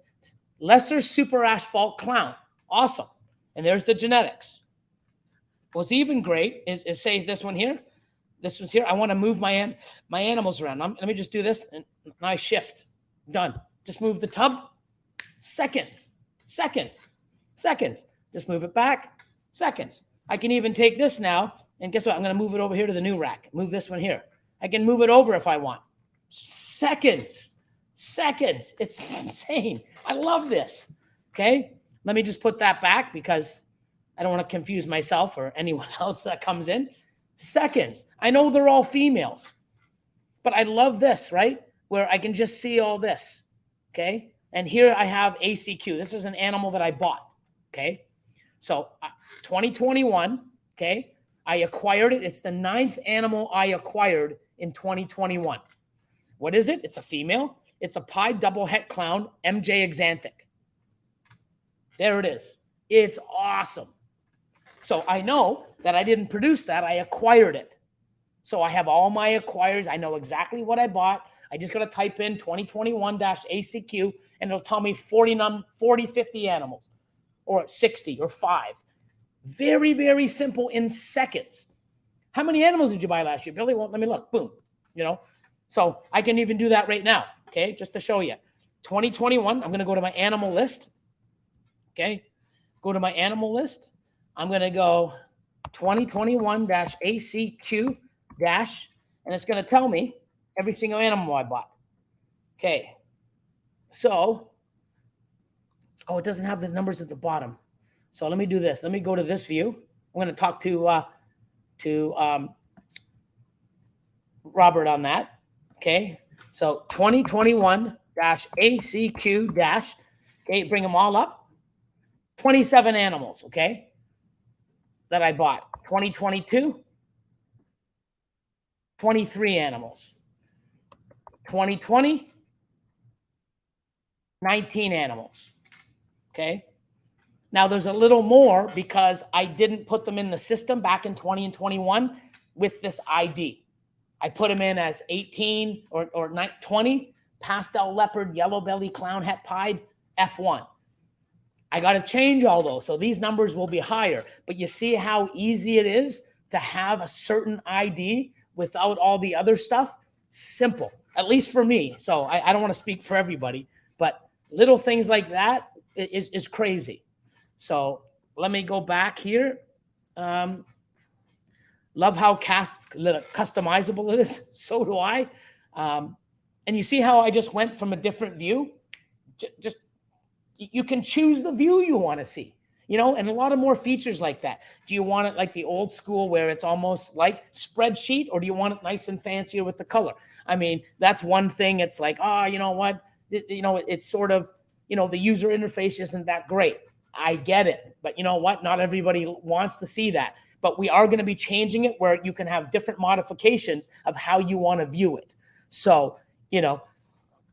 Lesser Super Asphalt Clown. Awesome. And there's the genetics. What's even great is say this one here. This one's here. I want to move my animals around. Let me just do this, and I shift. Done. Just move the tub. Seconds. Just move it back. Seconds. I can even take this now, and guess what? I'm going to move it over here to the new rack. Move this one here. I can move it over if I want. Seconds. It's insane. I love this. Okay? Let me just put that back because I don't want to confuse myself or anyone else that comes in. Seconds. I know they're all females, but I love this, right? Where I can just see all this. Okay? And here I have ACQ. This is an animal that I bought. Okay? So 2021, okay? I acquired it. It's the 9th animal I acquired in 2021. What is it? It's a female. It's a pied double het clown, MJ Exanthic. There it is. It's awesome. So I know that I didn't produce that. I acquired it. So I have all my acquires. I know exactly what I bought. I just got to type in 2021-ACQ, and it'll tell me 40, 50 animals, or 60, or 5. Very, very simple in seconds. How many animals did you buy last year, Billy? Well, let me look. Boom. So I can even do that right now, okay, just to show you. 2021, I'm going to go to my animal list, okay? Go to my animal list. I'm going to go 2021-ACQ-, and it's going to tell me every single animal I bought. Okay. So, it doesn't have the numbers at the bottom. So let me do this. Let me go to this view. I'm going to talk to Robert on that. Okay. So 2021-ACQ- okay, bring them all up. 27 animals, okay, that I bought. 2022, 23 animals. 2020, 19 animals, okay? Now, there's a little more because I didn't put them in the system back in 20 and 21 with this ID. I put them in as 18 or 20, pastel leopard, yellow belly, clown hat pied, F1. I got to change all those. So these numbers will be higher. But you see how easy it is to have a certain ID without all the other stuff? Simple, at least for me. So I don't want to speak for everybody, but little things like that is crazy. So let me go back here. Love how customizable it is. So do I. And you see how I just went from a different view? Just you can choose the view you want to see, you know, and a lot of more features like that. Do you want it like the old school where it's almost like spreadsheet, or do you want it nice and fancier with the color? I mean, that's one thing. It's like, oh, you know what? You know, it's sort of, you know, the user interface isn't that great. I get it. But you know what? Not everybody wants to see that. But we are going to be changing it where you can have different modifications of how you want to view it. So, you know,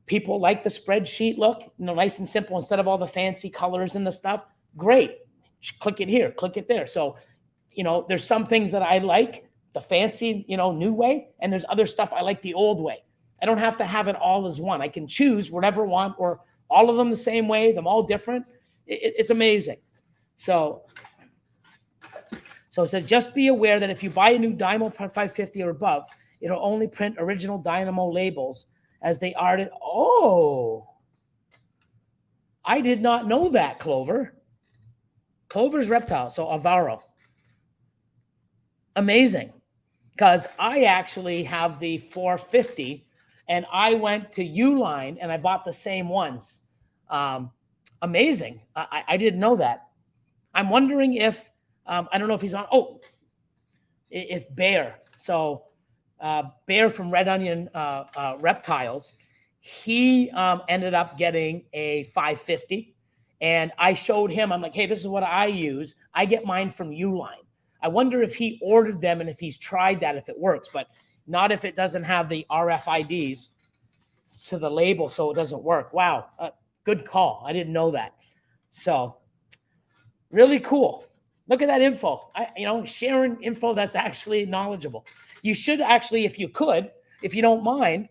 people like the spreadsheet look, you know, nice and simple instead of all the fancy colors and the stuff. Great. Click it here, click it there. So, you know, there's some things that I like the fancy, you know, new way, and there's other stuff I like the old way. I don't have to have it all as one. I can choose whatever I want, or all of them the same way, them all different. It's amazing. So it says, just be aware that if you buy a new Dymo 550 or above, it'll only print original Dynamo labels as they are. Oh, I did not know that, Clover. Clover's Reptile, so Avaro. Amazing. Because I actually have the 450, and I went to Uline and I bought the same ones. Amazing. I didn't know that. I'm wondering if, I don't know if he's on, if Bear. So Bear from Red Onion Reptiles, he ended up getting a 550, and I showed him, I'm like, hey, this is what I use. I get mine from Uline. I wonder if he ordered them and if he's tried that, if it works, but not if it doesn't have the RFIDs to the label, so it doesn't work. Wow, good call. I didn't know that. So really cool. Look at that info. Sharing info that's actually knowledgeable. You should actually, if you could, if you don't mind,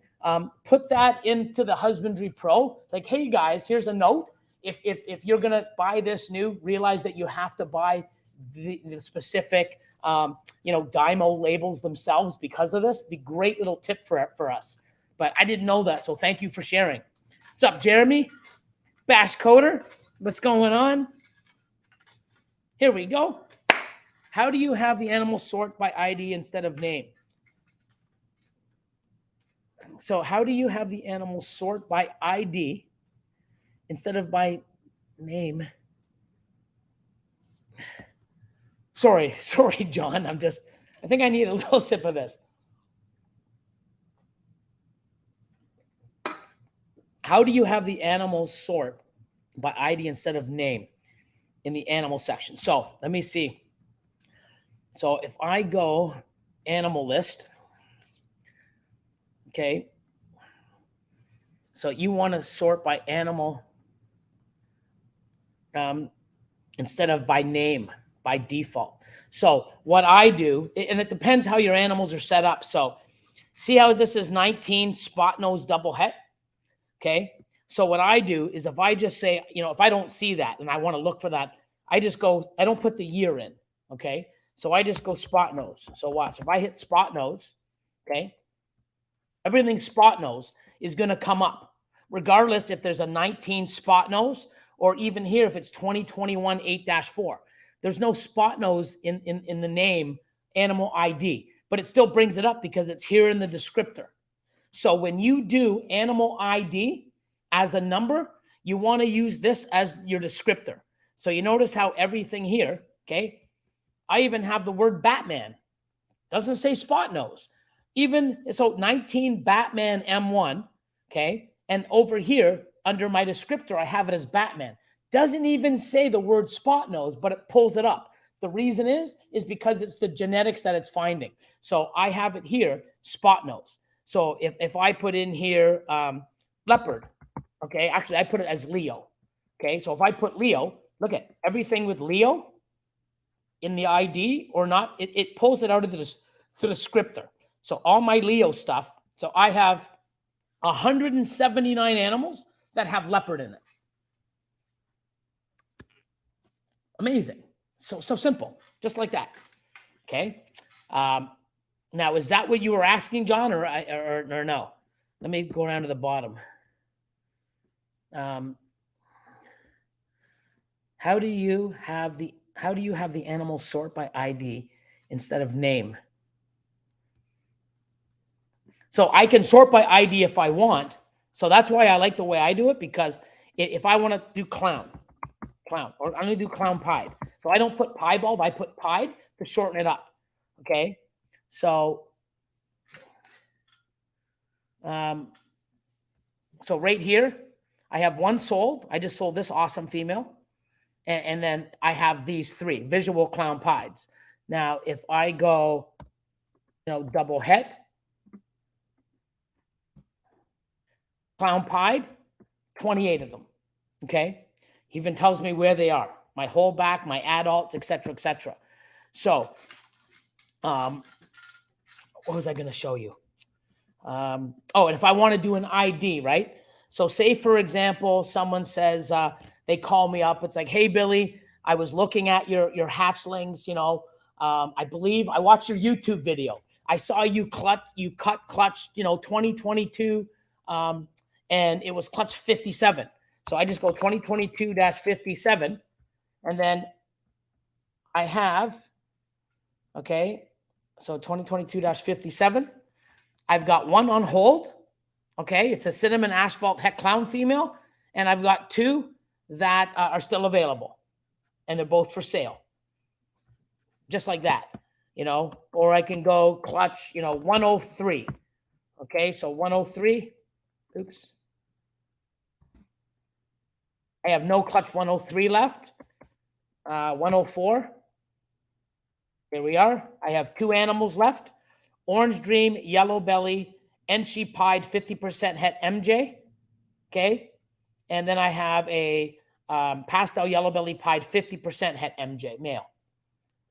put that into the Husbandry Pro. Like, hey guys, here's a note. If you're gonna buy this new, realize that you have to buy the specific, Dymo labels themselves because of this. Be great little tip for us. But I didn't know that, so thank you for sharing. What's up, Jeremy? Bash Coder, what's going on? Here we go. How do you have the animal sort by ID instead of name? So how do you have the animal sort by ID instead of by name? Sorry, John. I think I need a little sip of this. How do you have the animals sort by ID instead of name in the animal section? So let me see. So if I go animal list, okay. So you want to sort by animal instead of by name by default. So what I do, and it depends how your animals are set up. So see how this is 19 spot nose double het? Okay. So what I do is if I just say, if I don't see that and I want to look for that, I just go, I don't put the year in. Okay. So I just go spot nose. So watch, if I hit spot nose, okay, everything spot nose is going to come up regardless if there's a 19 spot nose or even here, if it's 2021 8-4, there's no spot nose in the name animal ID, but it still brings it up because it's here in the descriptor. So when you do animal ID as a number, you want to use this as your descriptor. So you notice how everything here, okay, I even have the word Batman. Doesn't say spot nose. Even, so 19 Batman M1, okay, and over here, under my descriptor, I have it as Batman. Doesn't even say the word spot nose, but it pulls it up. The reason is because it's the genetics that it's finding. So I have it here, spot nose. So if I put in here leopard, okay, actually I put it as Leo. Okay, so if I put Leo, look at everything with Leo in the ID or not, it pulls it out of the descriptor. So all my Leo stuff, so I have 179 animals that have leopard in it. Amazing. So simple, just like that. Okay. Now, is that what you were asking, John, or no? Let me go around to the bottom. How do you have the animal sort by ID instead of name? So I can sort by ID if I want. So that's why I like the way I do it, because if I want to do clown, or I'm going to do clown pied. So I don't put piebald, I put pied to shorten it up. Okay. So, so right here, I have one sold. I just sold this awesome female. And then I have these three visual clown pieds. Now, if I go, double het, clown pied, 28 of them. Okay. He even tells me where they are, my whole back, my adults, etc., etc. So, what was I going to show you? And if I want to do an ID, right? So say, for example, someone says, they call me up. It's like, hey, Billy, I was looking at your hatchlings. I believe I watched your YouTube video. I saw you cut clutch, 2022, and it was clutch 57. So I just go 2022-57, and then I have, okay, so 2022-57. I've got one on hold. Okay, it's a cinnamon asphalt het clown female, and I've got two that are still available, and they're both for sale. Just like that, or I can go clutch, 103. Okay, so 103. Oops. I have no clutch 103 left. 104. Here we are. I have two animals left. Orange Dream, Yellow Belly, Enchi Pied 50% het MJ. Okay. And then I have a Pastel Yellow Belly Pied 50% het MJ male.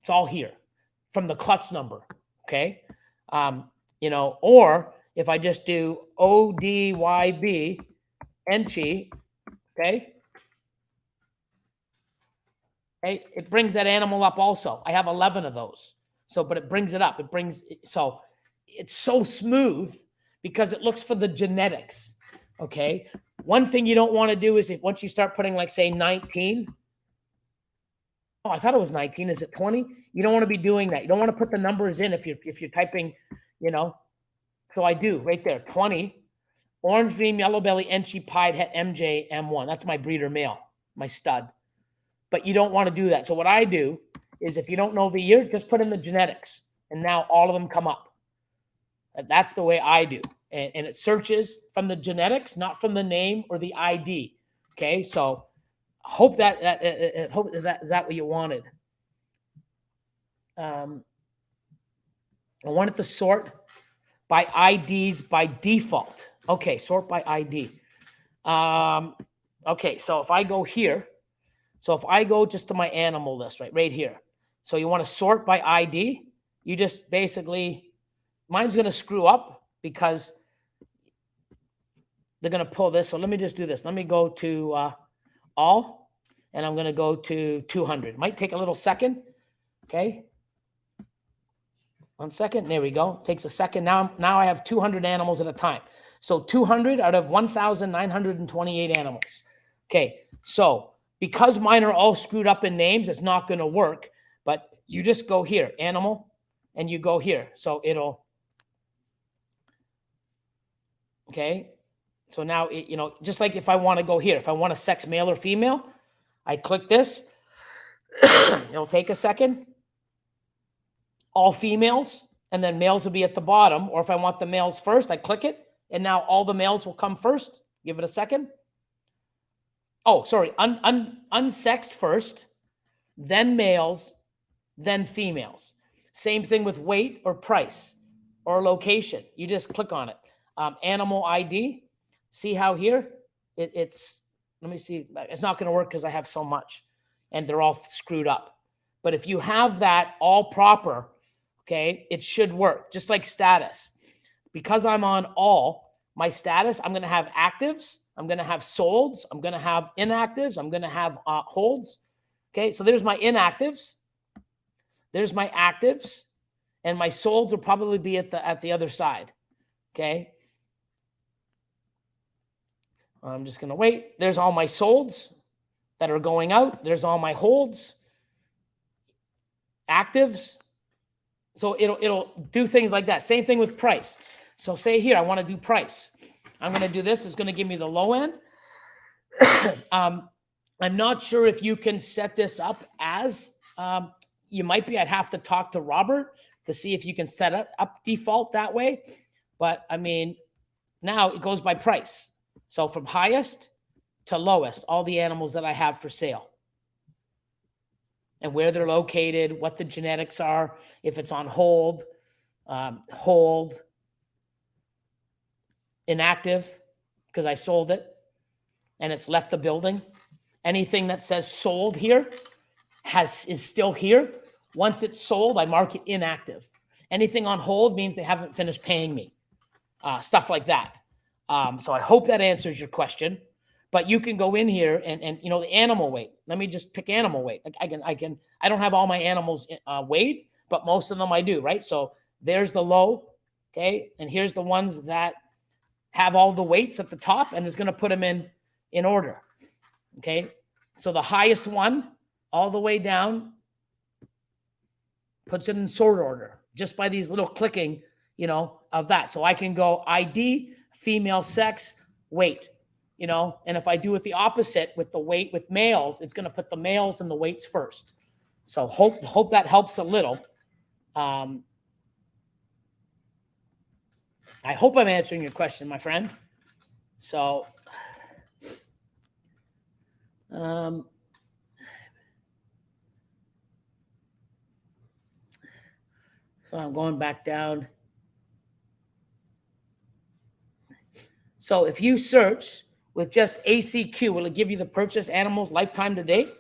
It's all here from the clutch number. Okay. Or if I just do ODYB Enchi, okay. Okay, it brings that animal up also. I have 11 of those. So, but it brings it up. So it's so smooth because it looks for the genetics. Okay. One thing you don't want to do is once you start putting, like, say 19. Oh, I thought it was 19. Is it 20? You don't want to be doing that. You don't want to put the numbers in if you're typing, So I do right there, 20. Orange Dream, Yellow Belly, Enchi Pied het MJ M1. That's my breeder male, my stud. But you don't want to do that. So what I do is, if you don't know the year, just put in the genetics, and now all of them come up. That's the way I do. And it searches from the genetics, not from the name or the ID. Okay, so hope that is that what you wanted. I wanted to sort by IDs by default. Okay, sort by ID. Okay, so if I go here, so if I go just to my animal list, right here. So you want to sort by ID. You just basically, mine's going to screw up because they're going to pull this. So let me just do this. Let me go to all, and I'm going to go to 200. Might take a little second. Okay. 1 second. There we go. Takes a second. Now I have 200 animals at a time. So 200 out of 1,928 animals. Okay. So because mine are all screwed up in names, it's not going to work. But you just go here, animal, and you go here. So it'll, okay. So now, just like if I want to go here, if I want a sex male or female, I click this. It'll take a second. All females, and then males will be at the bottom. Or if I want the males first, I click it, and now all the males will come first. Give it a second. Oh, sorry, unsexed first, then males, then females. Same thing with weight or price or location. You just click on it. Animal ID. See how here it's, let me see. It's not going to work because I have so much and they're all screwed up. But if you have that all proper, okay, it should work. Just like status. Because I'm on all, my status, I'm going to have actives. I'm going to have solds. I'm going to have inactives. I'm going to have holds. Okay, so there's my inactives. There's my actives. And my solds will probably be at the other side. Okay. I'm just going to wait. There's all my solds that are going out. There's all my holds. Actives. So it'll do things like that. Same thing with price. So say here, I want to do price. I'm going to do this. It's going to give me the low end. I'm not sure if you can set this up as, you might be, I'd have to talk to Robert to see if you can set it up default that way. But I mean, now it goes by price. So from highest to lowest, all the animals that I have for sale. And where they're located, what the genetics are, if it's on hold, inactive, because I sold it and it's left the building. Anything that says sold here is still here. Once it's sold, I mark it inactive. Anything on hold means they haven't finished paying me. Stuff like that. So I hope that answers your question. But you can go in here and you know, the animal weight. Let me just pick animal weight. I don't have all my animals weighed, but most of them I do, right? So there's the low, okay? And here's the ones that have all the weights at the top, and it's going to put them in order, okay? So the highest one all the way down puts it in sort order just by these little clicking, you know, of that. So I can go ID, female, sex, weight. You know, and if I do it the opposite with the weight with males, it's going to put the males and the weights first. So hope that helps a little. I hope I'm answering your question, my friend. So, so I'm going back down. So if you search with just ACQ, will it give you the purchase animals lifetime to date?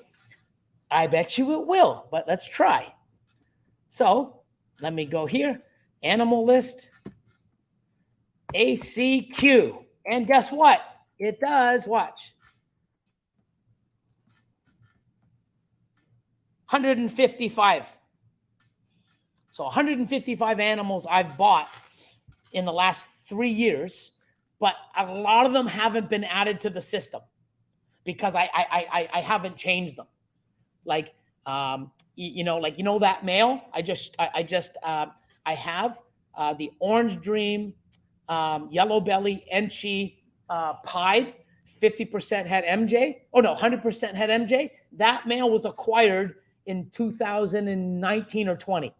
I bet you it will, but let's try. So let me go here, animal list, ACQ. And guess what? It does, watch. 155. So 155 animals I've bought in the last 3 years. But a lot of them haven't been added to the system because I haven't changed them. Like, you know that male, I have the Orange Dream, Yellow Belly, Enchi, Pied, 50% had MJ. Oh no, 100% had MJ. That male was acquired in 2019 or 20.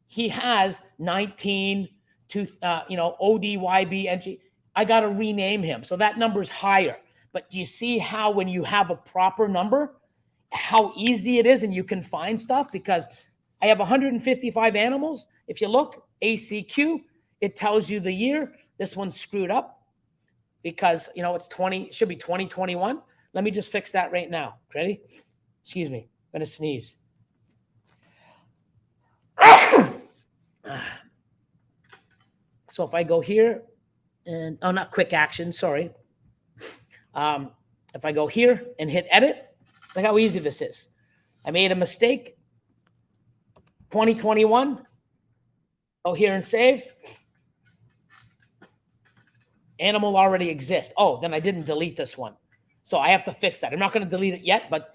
He has 19 to, ODYB, NG. I got to rename him. So that number's higher. But do you see how when you have a proper number, how easy it is and you can find stuff? Because I have 155 animals. If you look, ACQ, it tells you the year. This one's screwed up because, you know, it should be 2021. Let me just fix that right now. Ready? Excuse me. I'm going to sneeze. So if I go here, and not quick action, sorry. If I go here and hit edit, look how easy this is. I made a mistake. 2021. Go here and save. Animal already exists. Oh, then I didn't delete this one. So I have to fix that. I'm not going to delete it yet, but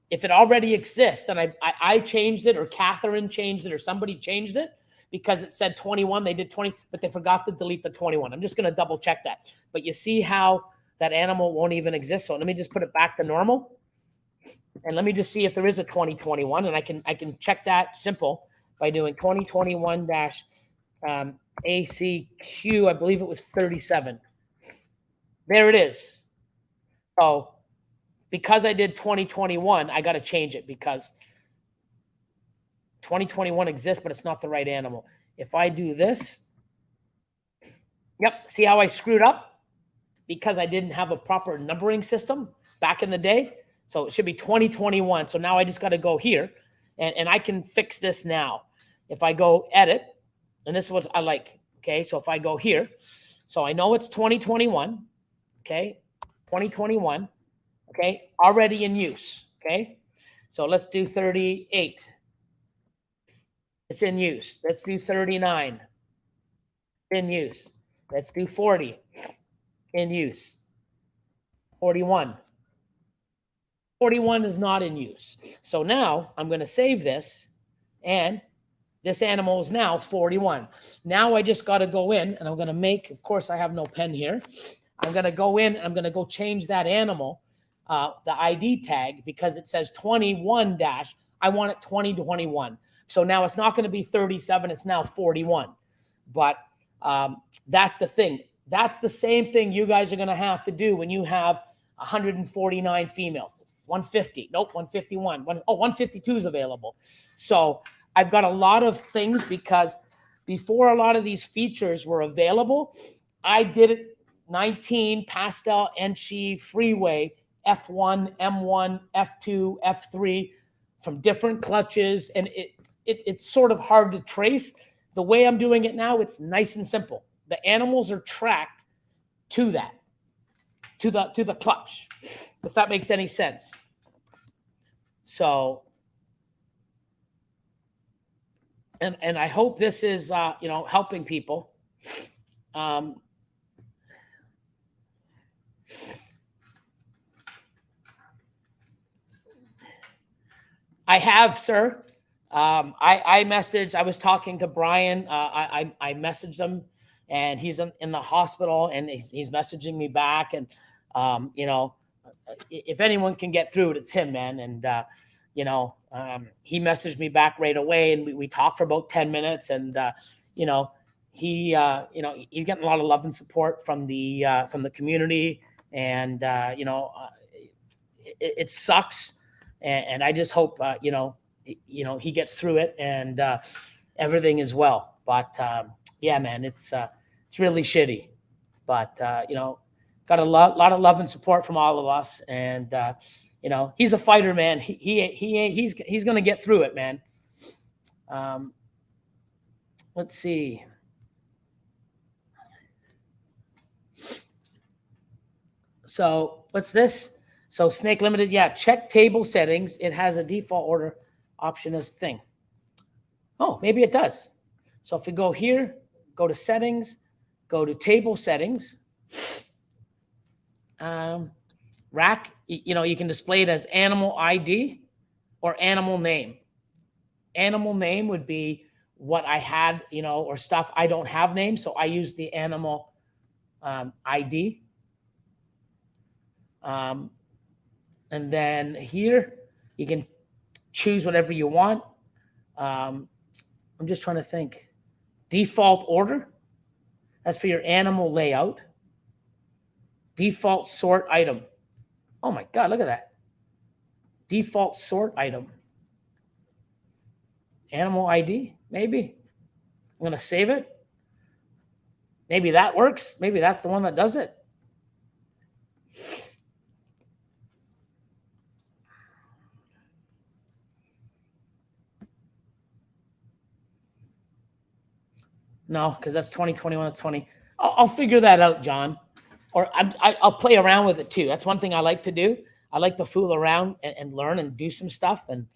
if it already exists, then I changed it, or Catherine changed it, or somebody changed it. Because it said 21, they did 20, but they forgot to delete the 21. I'm just going to double check that. But you see how that animal won't even exist. So let me just put it back to normal. And let me just see if there is a 2021, and I can check that simple by doing 2021 dash ACQ. I believe it was 37. There it is. So because I did 2021, I got to change it because 2021 exists, but it's not the right animal. If I do this, yep, see how I screwed up? Because I didn't have a proper numbering system back in the day. So it should be 2021. So now I just got to go here, and I can fix this now. If I go edit, and this is what I like, okay? So if I go here, so I know it's 2021, okay? 2021, okay? Already in use, okay? So let's do 38. It's in use. Let's do 39. In use. Let's do 40. In use. 41. 41 is not in use. So now I'm going to save this, and this animal is now 41. Now I just got to go in, and I'm going to make, of course, I have no pen here. I'm going to go in, I'm going to go change that animal, the ID tag, because it says 21 dash. I want it 2021. So now it's not going to be 37. It's now 41. But that's the thing. That's the same thing you guys are going to have to do when you have 149 females. 150. Nope, 151. 152 is available. So I've got a lot of things because before a lot of these features were available, I did it 19, pastel, Enchi, freeway, F1, M1, F2, F3 from different clutches. And it's sort of hard to trace. The way I'm doing it now, it's nice and simple. The animals are tracked to that, to the clutch, if that makes any sense. So, and I hope this is, helping people. I have, sir. I messaged, I was talking to Brian. I messaged him, and he's in the hospital, and he's messaging me back. And, if anyone can get through it, it's him, man. And, he messaged me back right away, and we talked for about 10 minutes. And, he's getting a lot of love and support from the community. And, it sucks. And I just hope, he gets through it, and everything is well. But yeah, man, it's really shitty. But got a lot of love and support from all of us, and he's a fighter, man. He's gonna get through it, man. Let's see. So what's this? So Snake Limited, yeah, check table settings. It has a default order option as thing. Oh, maybe it does. So if we go here, go to settings, go to table settings, rack, you can display it as animal ID or animal name. Animal name would be what I had, or stuff. I don't have names, so I use the animal ID. And then here, you can choose whatever you want. I'm just trying to think. Default order. That's for your animal layout. Default sort item. Oh my God, look at that. Default sort item. Animal ID, maybe. I'm going to save it. Maybe that works. Maybe that's the one that does it. No, because that's 2021. That's 20. I'll figure that out, John. Or I'll play around with it too. That's one thing I like to do. I like to fool around and learn and do some stuff. And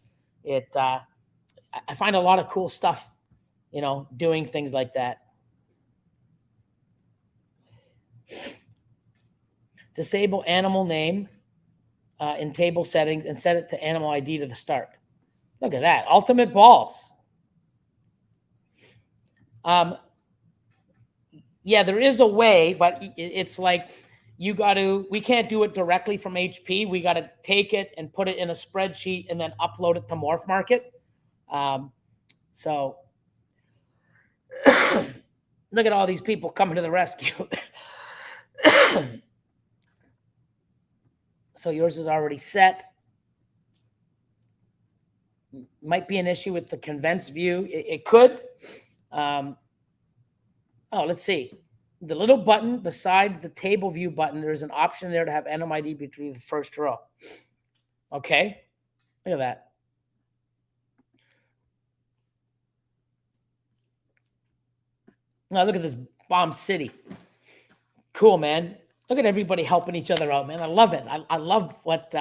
I find a lot of cool stuff, doing things like that. Disable animal name in table settings and set it to animal ID to the start. Look at that. Ultimate balls. Yeah, there is a way, but it's like we can't do it directly from HP. We got to take it and put it in a spreadsheet and then upload it to Morph Market. So look at all these people coming to the rescue. So yours is already set. Might be an issue with the condensed view. It could. Oh, let's see. The little button besides the table view button, there's an option there to have NMID between the first row. Okay, look at that. Now look at this bomb city. Cool, man. Look at everybody helping each other out, man. I love it. I love what,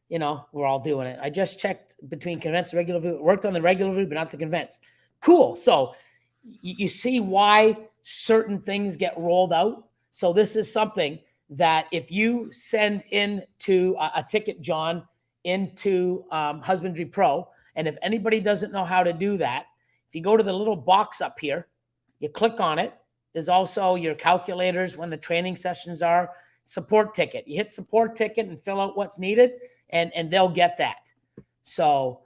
you know, we're all doing it. I just checked between convince and regular view. Worked on the regular view, but not the convince. Cool. So you see why certain things get rolled out. So this is something that if you send into a ticket, John, into Husbandry Pro, and if anybody doesn't know how to do that, if you go to the little box up here, you click on it. There's also your calculators when the training sessions are, support ticket. You hit support ticket and fill out what's needed, and they'll get that. So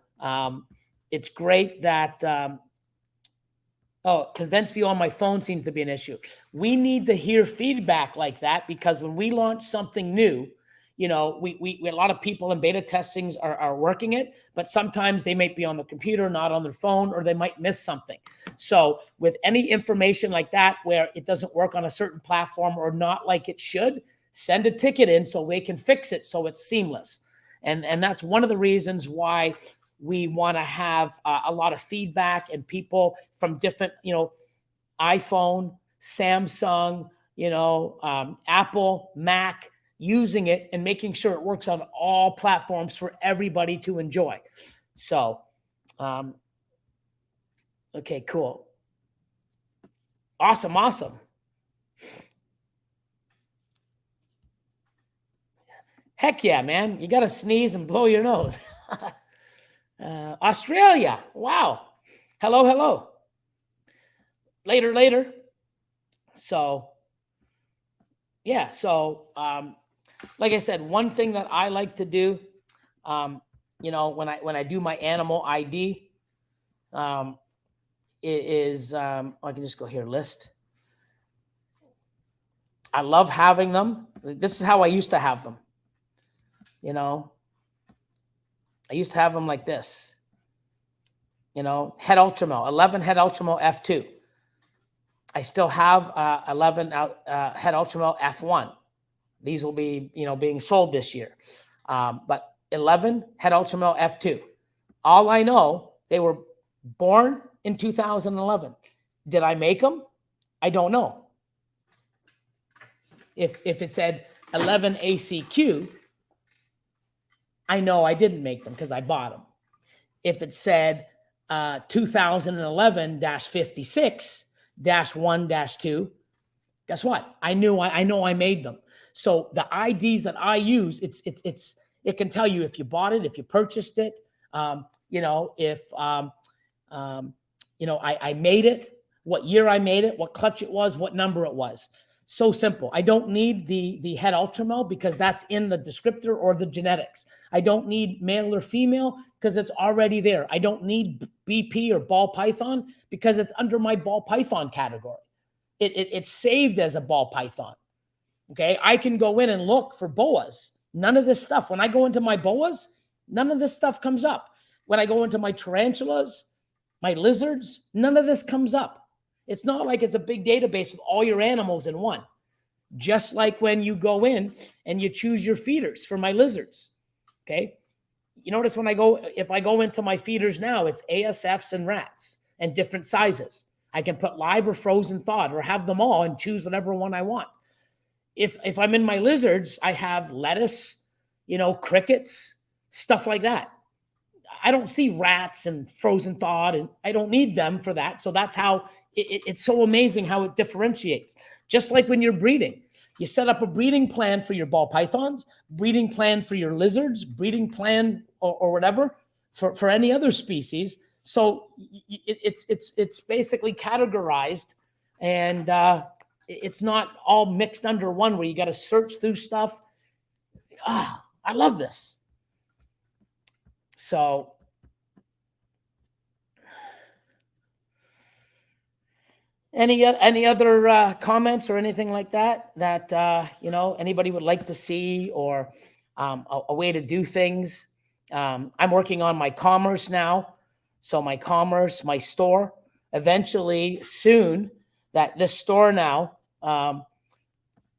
it's great that, convince view on my phone seems to be an issue. We need to hear feedback like that, because when we launch something new, you know, we a lot of people in beta testings are working it, but sometimes they might be on the computer, not on their phone, or they might miss something. So with any information like that, where it doesn't work on a certain platform or not like it should, send a ticket in so they can fix it so it's seamless. And that's one of the reasons why we want to have a lot of feedback and people from different, you know, iPhone, Samsung, you know, Apple, Mac, using it and making sure it works on all platforms for everybody to enjoy. So, okay, cool. Awesome, awesome. Heck yeah, man. You got to sneeze and blow your nose. Australia. Wow. Hello, hello. Later, later. So, yeah. So, like I said, one thing that I like to do, you know, when I do my animal ID, I can just go here, list. I love having them. This is how I used to have them. You know, I used to have them like this. You know, head Ultramo, 11 head Ultramo F2. I still have 11 head Ultramo F1. These will be, you know, being sold this year. But 11 head Ultramo F2. All I know, they were born in 2011. Did I make them? I don't know. If it said 11 ACQ, I know I didn't make them because I bought them. If it said 2011-56-1-2, guess what? I know I made them. So the IDs that I use, it can tell you if you bought it, if you purchased it, you know, if you know, I made it, what year I made it, what clutch it was, what number it was. So simple. I don't need the head Ultramo because that's in the descriptor or the genetics. I don't need male or female because it's already there. I don't need BP or ball python because it's under my ball python category. It's saved as a ball python. Okay, I can go in and look for boas. None of this stuff. When I go into my boas, none of this stuff comes up. When I go into my tarantulas, my lizards, none of this comes up. It's not like it's a big database with all your animals in one. Just like when you go in and you choose your feeders for my lizards. Okay. You notice when if I go into my feeders now, it's ASFs and rats and different sizes. I can put live or frozen thawed or have them all and choose whatever one I want. If I'm in my lizards, I have lettuce, you know, crickets, stuff like that. I don't see rats and frozen thawed, and I don't need them for that. So that's how it's so amazing how it differentiates. Just like when you're breeding, you set up a breeding plan for your ball pythons, breeding plan for your lizards, breeding plan or whatever for any other species. So it's basically categorized, and it's not all mixed under one where you got to search through stuff. I love this. So any other comments or anything like that anybody would like to see, or a way to do things? I'm working on my commerce now. So my commerce, my store, eventually soon, that this store now,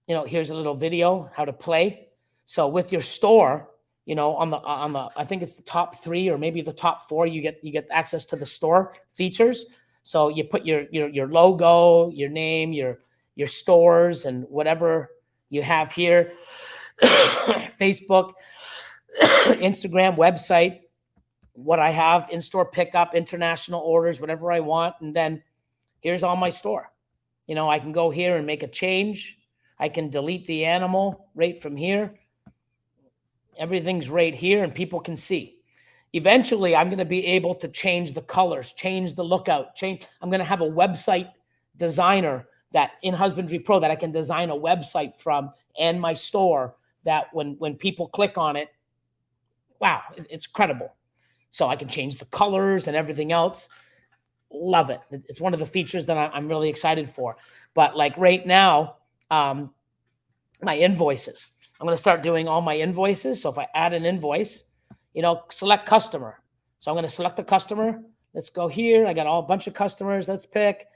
here's a little video how to play. So with your store, on the I think it's the top 3 or maybe the top 4, you get access to the store features. So you put your logo, your name, your stores, and whatever you have here, Facebook, Instagram, website, what I have, in-store pickup, international orders, whatever I want. And then here's all my store. I can go here and make a change. I can delete the animal right from here. Everything's right here and people can see. Eventually, I'm going to be able to change the colors, change the lookout, I'm going to have a website designer that in Husbandry Pro that I can design a website from, and my store, that when people click on it, wow, it's credible. So I can change the colors and everything else. Love it. It's one of the features that I'm really excited for. But like right now, my invoices, I'm going to start doing all my invoices. So if I add an invoice, select customer. So I'm going to select the customer. Let's go here. I got a bunch of customers. Let's pick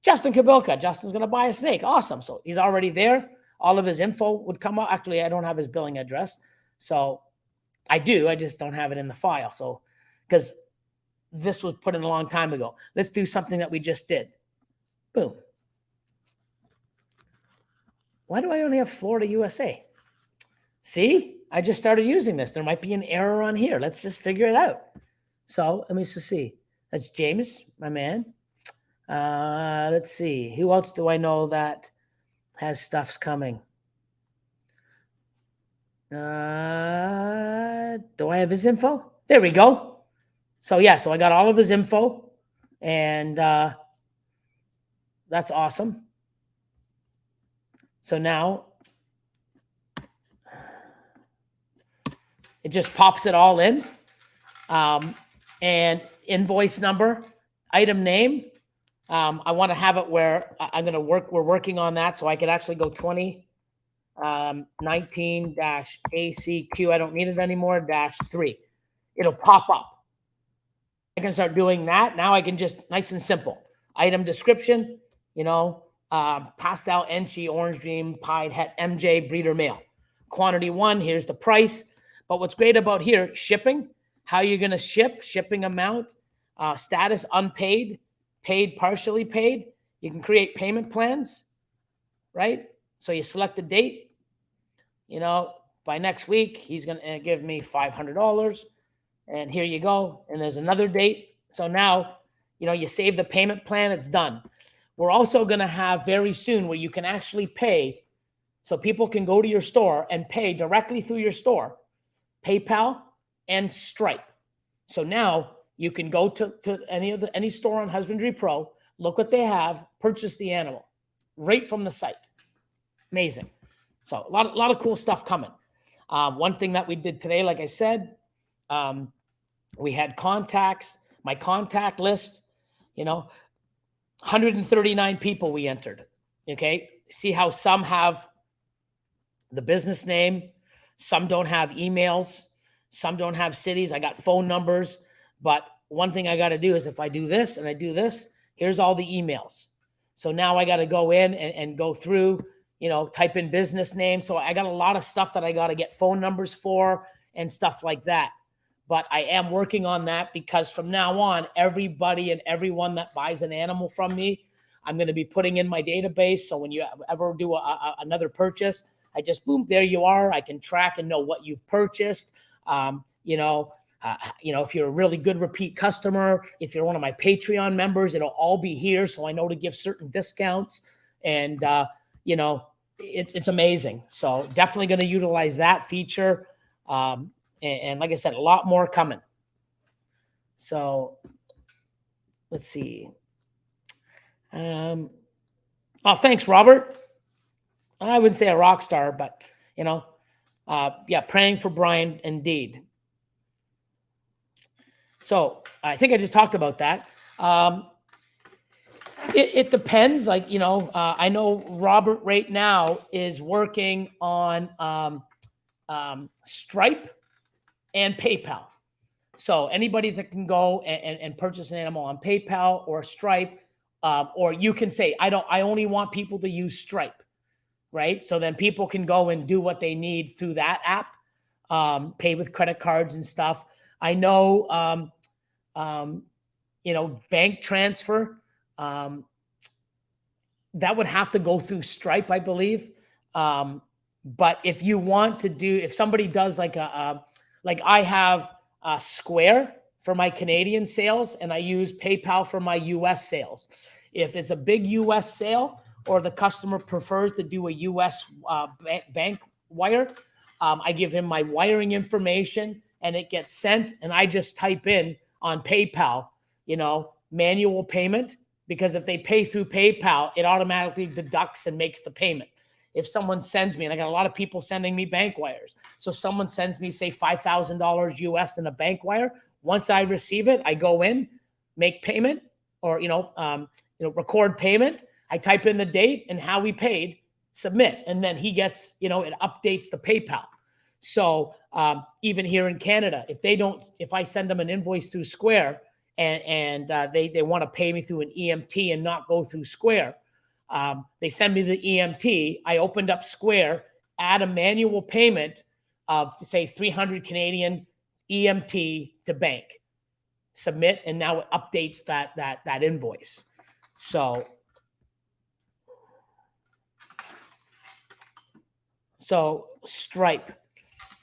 Justin Kabilka. Justin's going to buy a snake. Awesome. So he's already there. All of his info would come up. Actually, I don't have his billing address. So I do. I just don't have it in the file. So because this was put in a long time ago. Let's do something that we just did. Boom. Why do I only have Florida, USA? See, I just started using this. There might be an error on here. Let's just figure it out. So let me just see. That's James, my man. Let's see. Who else do I know that has stuffs coming? Do I have his info? There we go. So yeah, so I got all of his info, and that's awesome. So now it just pops it all in, and invoice number, item name. I want to have it where we're working on that, so I could actually go 2019-ACQ. I don't need it anymore, -3. It'll pop up. I can start doing that. Now I can just, nice and simple. Item description, pastel, Enchi, Orange Dream, Pied, Het, MJ, breeder male. Quantity 1, here's the price. But what's great about here, shipping, how you're going to ship, shipping amount, status unpaid, paid, partially paid. You can create payment plans, right? So you select the date, by next week, he's going to give me $500. And here you go. And there's another date. So now, you save the payment plan. It's done. We're also going to have very soon where you can actually pay. So people can go to your store and pay directly through your store, PayPal and Stripe. So now you can go to any store on Husbandry Pro, look what they have, purchase the animal right from the site. Amazing. So a lot of cool stuff coming. One thing that we did today, like I said, we had contacts, my contact list, 139 people we entered. Okay. See how some have the business name, some don't have emails, some don't have cities. I got phone numbers, but one thing I got to do is if I do this and I do this, here's all the emails. So now I got to go in and go through, type in business name. So I got a lot of stuff that I got to get phone numbers for and stuff like that. But I am working on that because from now on, everybody and everyone that buys an animal from me, I'm going to be putting in my database. So when you ever do another purchase, I just, boom, there you are. I can track and know what you've purchased. If you're a really good repeat customer, if you're one of my Patreon members, it'll all be here. So I know to give certain discounts and, it's amazing. So definitely going to utilize that feature. And like I said, a lot more coming. So let's see. Oh, thanks, Robert. I wouldn't say a rock star, but you know, yeah, praying for Brian indeed. So I think I just talked about that. It depends. Like, I know Robert right now is working on Stripe and PayPal. So anybody that can go and purchase an animal on PayPal or Stripe, or you can say, I only want people to use Stripe, right? So then people can go and do what they need through that app, pay with credit cards and stuff. I know, bank transfer, that would have to go through Stripe, I believe. But if somebody does like like I have a Square for my Canadian sales and I use PayPal for my US sales. If it's a big US sale or the customer prefers to do a US bank wire, I give him my wiring information and it gets sent, and I just type in on PayPal, manual payment, because if they pay through PayPal, it automatically deducts and makes the payment. If someone sends me, and I got a lot of people sending me bank wires. So someone sends me, say, $5,000 US in a bank wire. Once I receive it, I go in, make payment, or, record payment. I type in the date and how we paid, submit. And then he gets, it updates the PayPal. So even here in Canada, if I send them an invoice through Square, and they want to pay me through an EMT and not go through Square, they send me the EMT. I opened up Square, add a manual payment of, say, 300 Canadian EMT to bank, submit, and now it updates that invoice. So Stripe.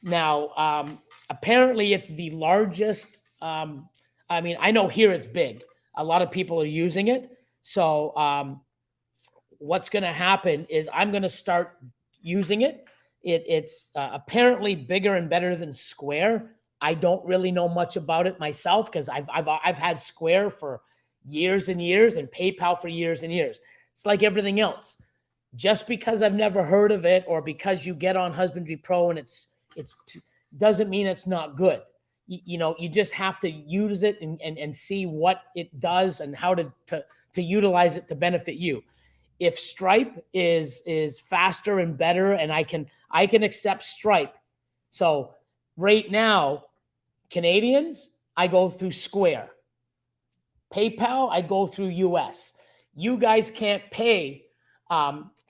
Now, apparently it's the largest. I know here it's big. A lot of people are using it. So what's going to happen is I'm going to start using it. It's apparently bigger and better than Square. I don't really know much about it myself because I've had Square for years and years and PayPal for years and years. It's like everything else. Just because I've never heard of it, or because you get on Husbandry Pro and it's doesn't mean it's not good. You just have to use it and see what it does and how to utilize it to benefit you. If Stripe is faster and better, and I can accept Stripe. So right now, Canadians, I go through Square. PayPal, I go through US. You guys can't pay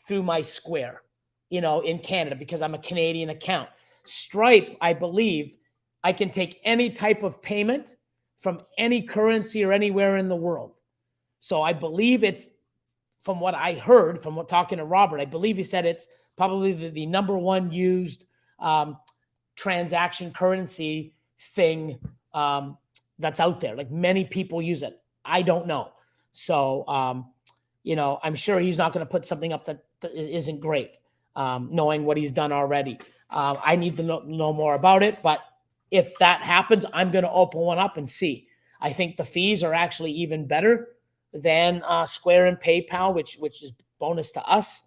through my Square, in Canada, because I'm a Canadian account. Stripe, I believe, I can take any type of payment from any currency or anywhere in the world. So I believe it's, from what I heard, from talking to Robert, I believe he said it's probably the number one used transaction currency thing that's out there. Like, many people use it. I don't know. So, I'm sure he's not going to put something up that isn't great, knowing what he's done already. I need to know more about it, but if that happens, I'm going to open one up and see. I think the fees are actually even better than Square and PayPal, which is bonus to us.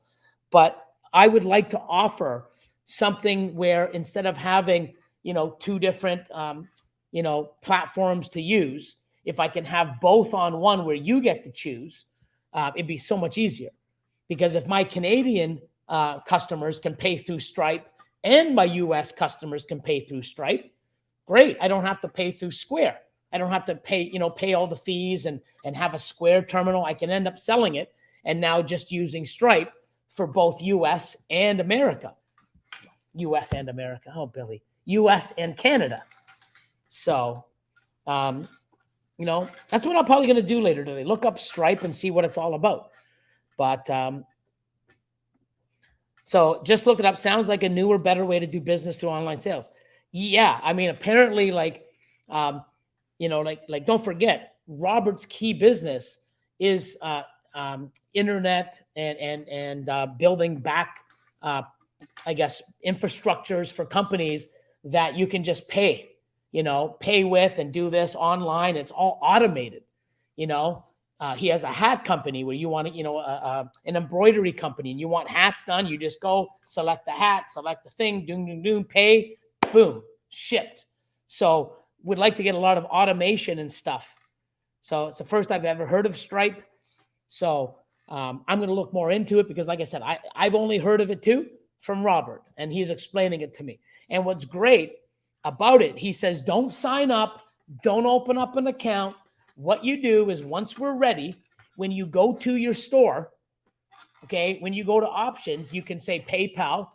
But I would like to offer something where, instead of having, two different, platforms to use, if I can have both on one where you get to choose, it'd be so much easier. Because if my Canadian customers can pay through Stripe and my US customers can pay through Stripe, great. I don't have to pay through Square. I don't have to pay all the fees and have a Square terminal. I can end up selling it and now just using Stripe for both US and America. US and America. Oh, Billy. US and Canada. So, that's what I'm probably going to do later today. Look up Stripe and see what it's all about. But so just look it up. Sounds like a newer, better way to do business through online sales. Yeah. Apparently, don't forget, Robert's key business is internet and building back, infrastructures for companies that you can just pay with and do this online. It's all automated. He has a hat company where you want to, an embroidery company, and you want hats done. You just go select the hat, select the thing, pay, boom, shipped. So would like to get a lot of automation and stuff. So it's the first I've ever heard of Stripe. So I'm going to look more into it because, like I said, I've only heard of it too from Robert, and he's explaining it to me. And what's great about it, he says, don't sign up, don't open up an account. What you do is once we're ready, when you go to your store, okay, when you go to options, you can say PayPal.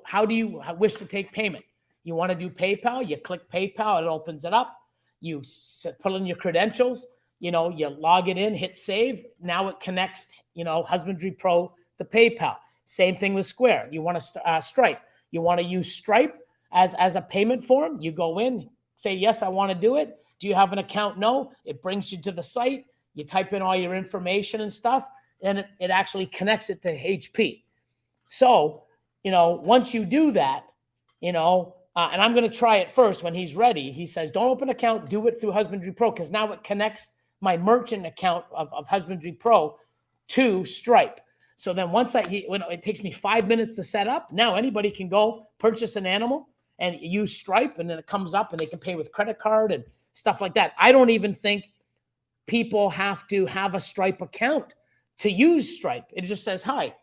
How do you wish to take payment? You want to do PayPal, you click PayPal, it opens it up. You put in your credentials, you log it in, hit save. Now it connects, Husbandry Pro to PayPal. Same thing with Square. You want to Stripe. You want to use Stripe as a payment form. You go in, say, yes, I want to do it. Do you have an account? No. It brings you to the site. You type in all your information and stuff, and it actually connects it to HP. So, once you do that, and I'm going to try it first when he's ready. He says, don't open an account, do it through Husbandry Pro, because now it connects my merchant account of Husbandry Pro to Stripe. So then once it takes me 5 minutes to set up, now anybody can go purchase an animal and use Stripe, and then it comes up and they can pay with credit card and stuff like that. I don't even think people have to have a Stripe account to use Stripe. It just says, hi,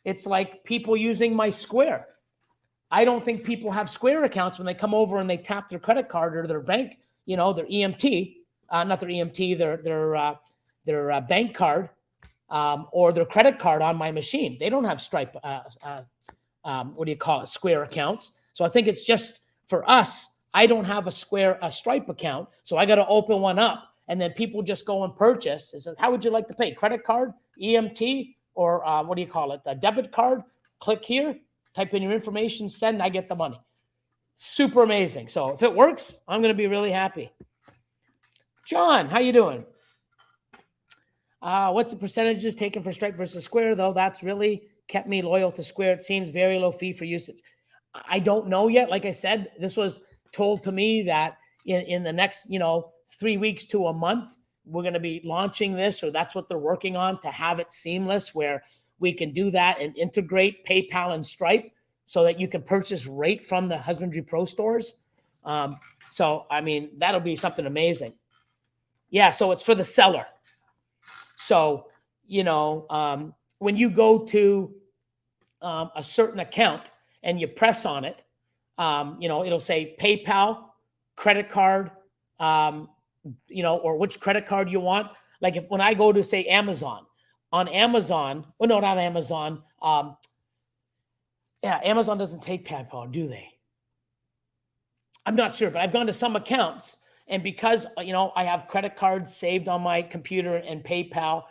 it's like people using my Square. I don't think people have Square accounts when they come over and they tap their credit card or their bank, their EMT, not their EMT, their bank card, or their credit card on my machine. They don't have Stripe, Square accounts. So I think it's just for us. I don't have a Stripe account, so I got to open one up, and then people just go and purchase. It says, how would you like to pay? Credit card, EMT, or a debit card? Click here, type in your information, send, I get the money. Super amazing. So if it works, I'm going to be really happy. John, how you doing? What's the percentages taken for Stripe versus Square, though? That's really kept me loyal to Square. It seems very low fee for usage. I don't know yet. Like I said, this was told to me that in the next, 3 weeks to a month, we're going to be launching this, or that's what they're working on, to have it seamless where we can do that and integrate PayPal and Stripe so that you can purchase right from the Husbandry Pro stores. So, that'll be something amazing. Yeah, so it's for the seller. So, when you go to a certain account and you press on it, it'll say PayPal, credit card, or which credit card you want. Like when I go to, say, Amazon, on Amazon, well, no, not Amazon. Amazon doesn't take PayPal, do they? I'm not sure, but I've gone to some accounts, and because, I have credit cards saved on my computer and PayPal,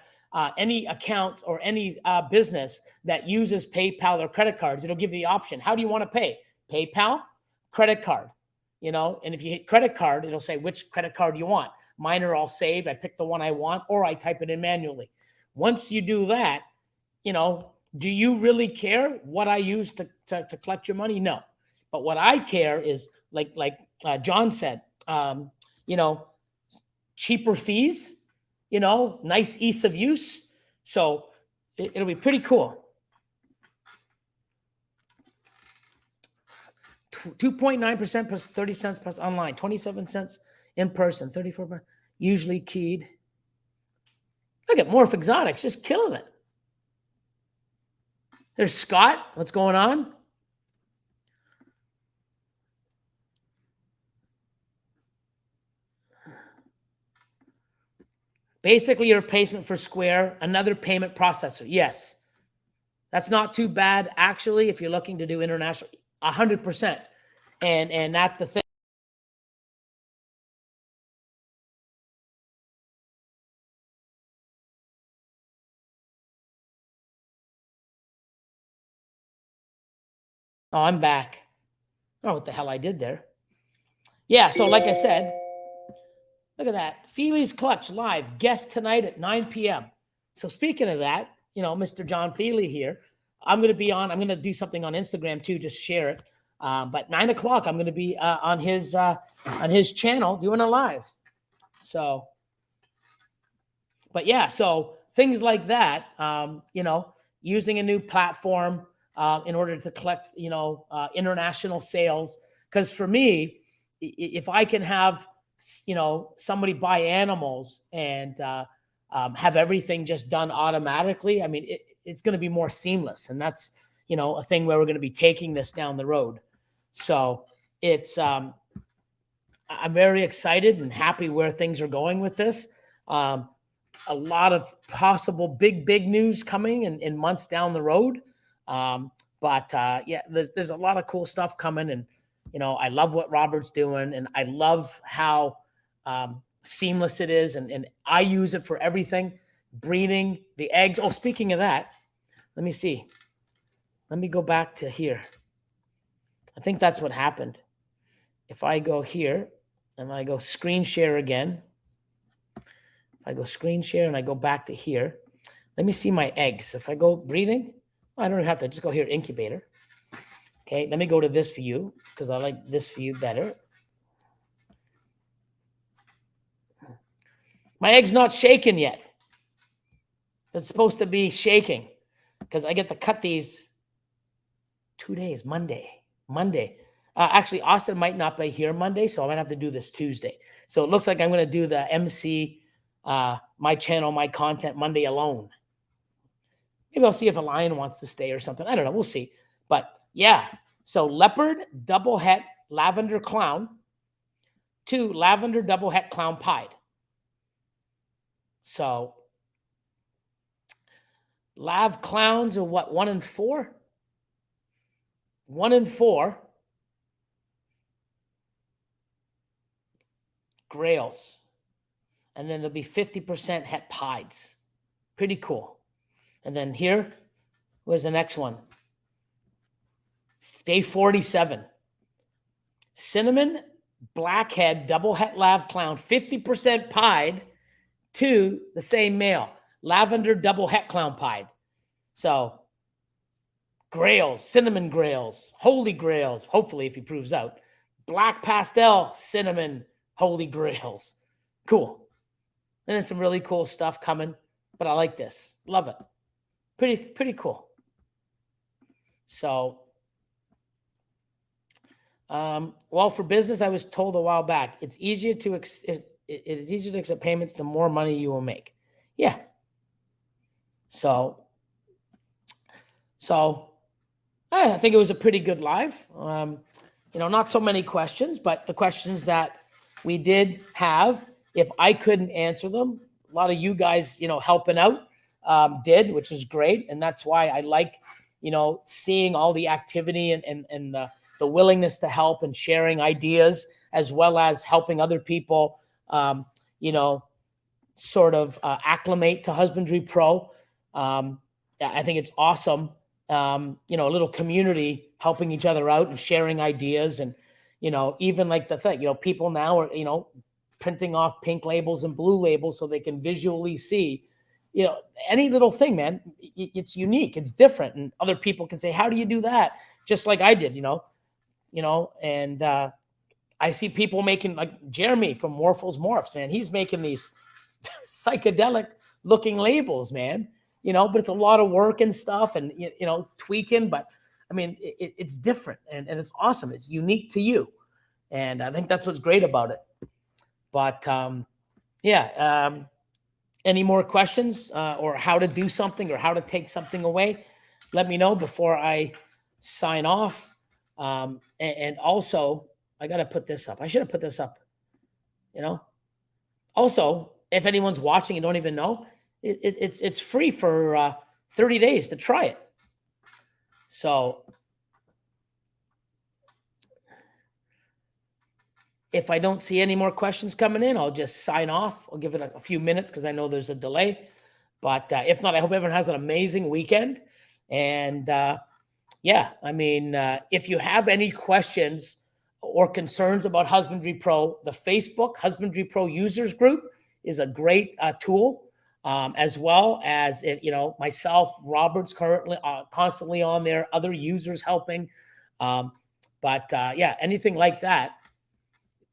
any account or any business that uses PayPal or credit cards, it'll give you the option. How do you want to pay? PayPal, credit card, and if you hit credit card, it'll say which credit card you want. Mine are all saved. I pick the one I want, or I type it in manually. Once you do that, do you really care what I use to collect your money? No. But what I care is, like John said, cheaper fees, nice ease of use. So it'll be pretty cool. 2.9% plus 30 cents plus online, 27 cents in person, 34 usually keyed. Look at Morph Exotics, just killing it. There's Scott. What's going on? Basically, your replacement for Square, another payment processor. Yes. That's not too bad, actually, if you're looking to do international, 100%. And that's the thing. Oh, I'm back. I don't know what the hell I did there. Yeah, so like I said, look at that. Feely's Clutch live, guest tonight at 9 p.m. So speaking of that, Mr. John Feely here, I'm going to do something on Instagram too, just share it. But 9 o'clock, I'm going to be on his channel doing a live. So but yeah, so things like that, using a new platform in order to collect, international sales. Because for me, if I can have, somebody buy animals and have everything just done automatically, I mean, it's going to be more seamless. And that's, a thing where we're going to be taking this down the road. So it's, I'm very excited and happy where things are going with this. A lot of possible big news coming in months down the road. There's a lot of cool stuff coming, and I love what Robert's doing, and I love how seamless it is, and I use it for everything, breeding the eggs. Oh, speaking of that, let me see. Let me go back to here. I think that's what happened. If I go here and I go screen share again, if I go screen share and I go back to here, let me see my eggs. If I go breeding, I don't have to just go here, incubator. Okay, let me go to this view because I like this view better. My egg's not shaken yet. It's supposed to be shaking because I get to cut these 2 days, Monday. Actually, Austin might not be here Monday, so I might have to do this Tuesday. So it looks like I'm going to do the MC, my channel, my content Monday alone. Maybe I'll see if a lion wants to stay or something. I don't know. We'll see. But yeah, so leopard, double het, lavender clown, 2 lavender double het clown pied. So lav clowns are what, 1 and 4? 1 and 4. Grails. And then there'll be 50% het pieds. Pretty cool. And then here, where's the next one? Day 47. Cinnamon, blackhead, double het lav clown, 50% pied to the same male. Lavender double het clown pied. So grails, cinnamon grails, holy grails, hopefully if he proves out. Black pastel, cinnamon, holy grails. Cool. And then some really cool stuff coming. But I like this. Love it. Pretty cool. So, well, for business, I was told a while back, it is easier to accept payments the more money you will make. Yeah. So I think it was a pretty good live. Not so many questions, but the questions that we did have, if I couldn't answer them, a lot of you guys, helping out, did, which is great. And that's why I like, seeing all the activity and the willingness to help and sharing ideas, as well as helping other people, sort of acclimate to Husbandry Pro. I think it's awesome. A little community helping each other out and sharing ideas. And, even like the thing, people now are, printing off pink labels and blue labels so they can visually see, any little thing, man. It's unique. It's different. And other people can say, how do you do that? Just like I did, and I see people making, like Jeremy from Morphles Morphs, man. He's making these psychedelic looking labels, man, but it's a lot of work and stuff and, tweaking. But I mean, it's different and it's awesome. It's unique to you. And I think that's what's great about it. But any more questions or how to do something or how to take something away, let me know before I sign off. And also, I got to put this up. I should have put this up, Also, if anyone's watching and don't even know, it's free for 30 days to try it. So if I don't see any more questions coming in, I'll just sign off. I'll give it a few minutes because I know there's a delay. But if not, I hope everyone has an amazing weekend. And if you have any questions or concerns about Husbandry Pro, the Facebook Husbandry Pro users group is a great tool, as well as, myself, Robert's currently constantly on there, other users helping. Anything like that,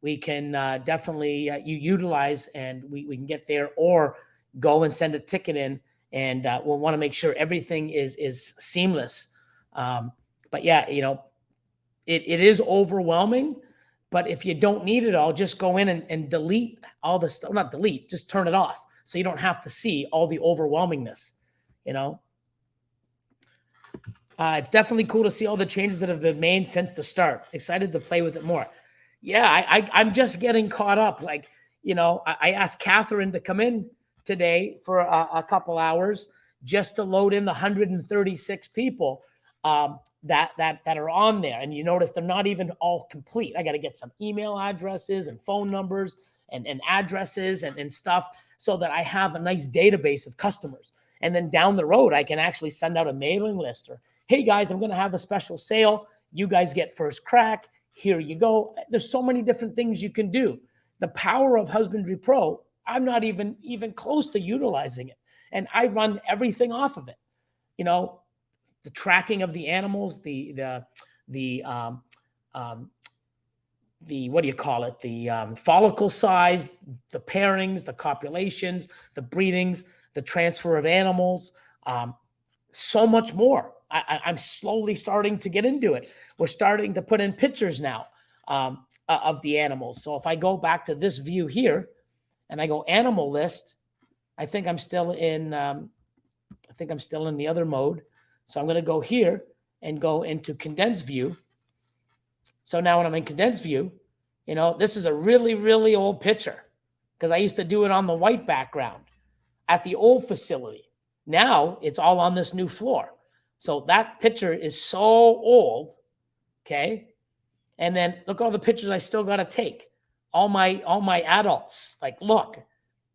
we can definitely you utilize and we can get there. Or, go and send a ticket in, and we'll want to make sure everything is seamless. But yeah, it is overwhelming. But if you don't need it all, just go in and delete all the stuff. Not delete, just turn it off so you don't have to see all the overwhelmingness. It's definitely cool to see all the changes that have been made since the start. Excited to play with it more. Yeah, I'm just getting caught up. Like, I asked Catherine to come in today for a couple hours just to load in the 136 people that are on there. And you notice they're not even all complete. I got to get some email addresses and phone numbers and addresses and stuff so that I have a nice database of customers. And then down the road, I can actually send out a mailing list or, hey guys, I'm going to have a special sale. You guys get first crack. Here you go. There's so many different things you can do. The power of Husbandry Pro, I'm not even close to utilizing it. And I run everything off of it. The tracking of the animals, the what do you call it? The follicle size, the pairings, the copulations, the breedings, the transfer of animals, so much more. I'm slowly starting to get into it. We're starting to put in pictures now of the animals. So if I go back to this view here and I go animal list, I think I'm still in the other mode. So I'm going to go here and go into condensed view. So now when I'm in condensed view, this is a really, really old picture because I used to do it on the white background at the old facility. Now it's all on this new floor. So that picture is so old, okay? And then look at all the pictures I still got to take. All my adults, like, look,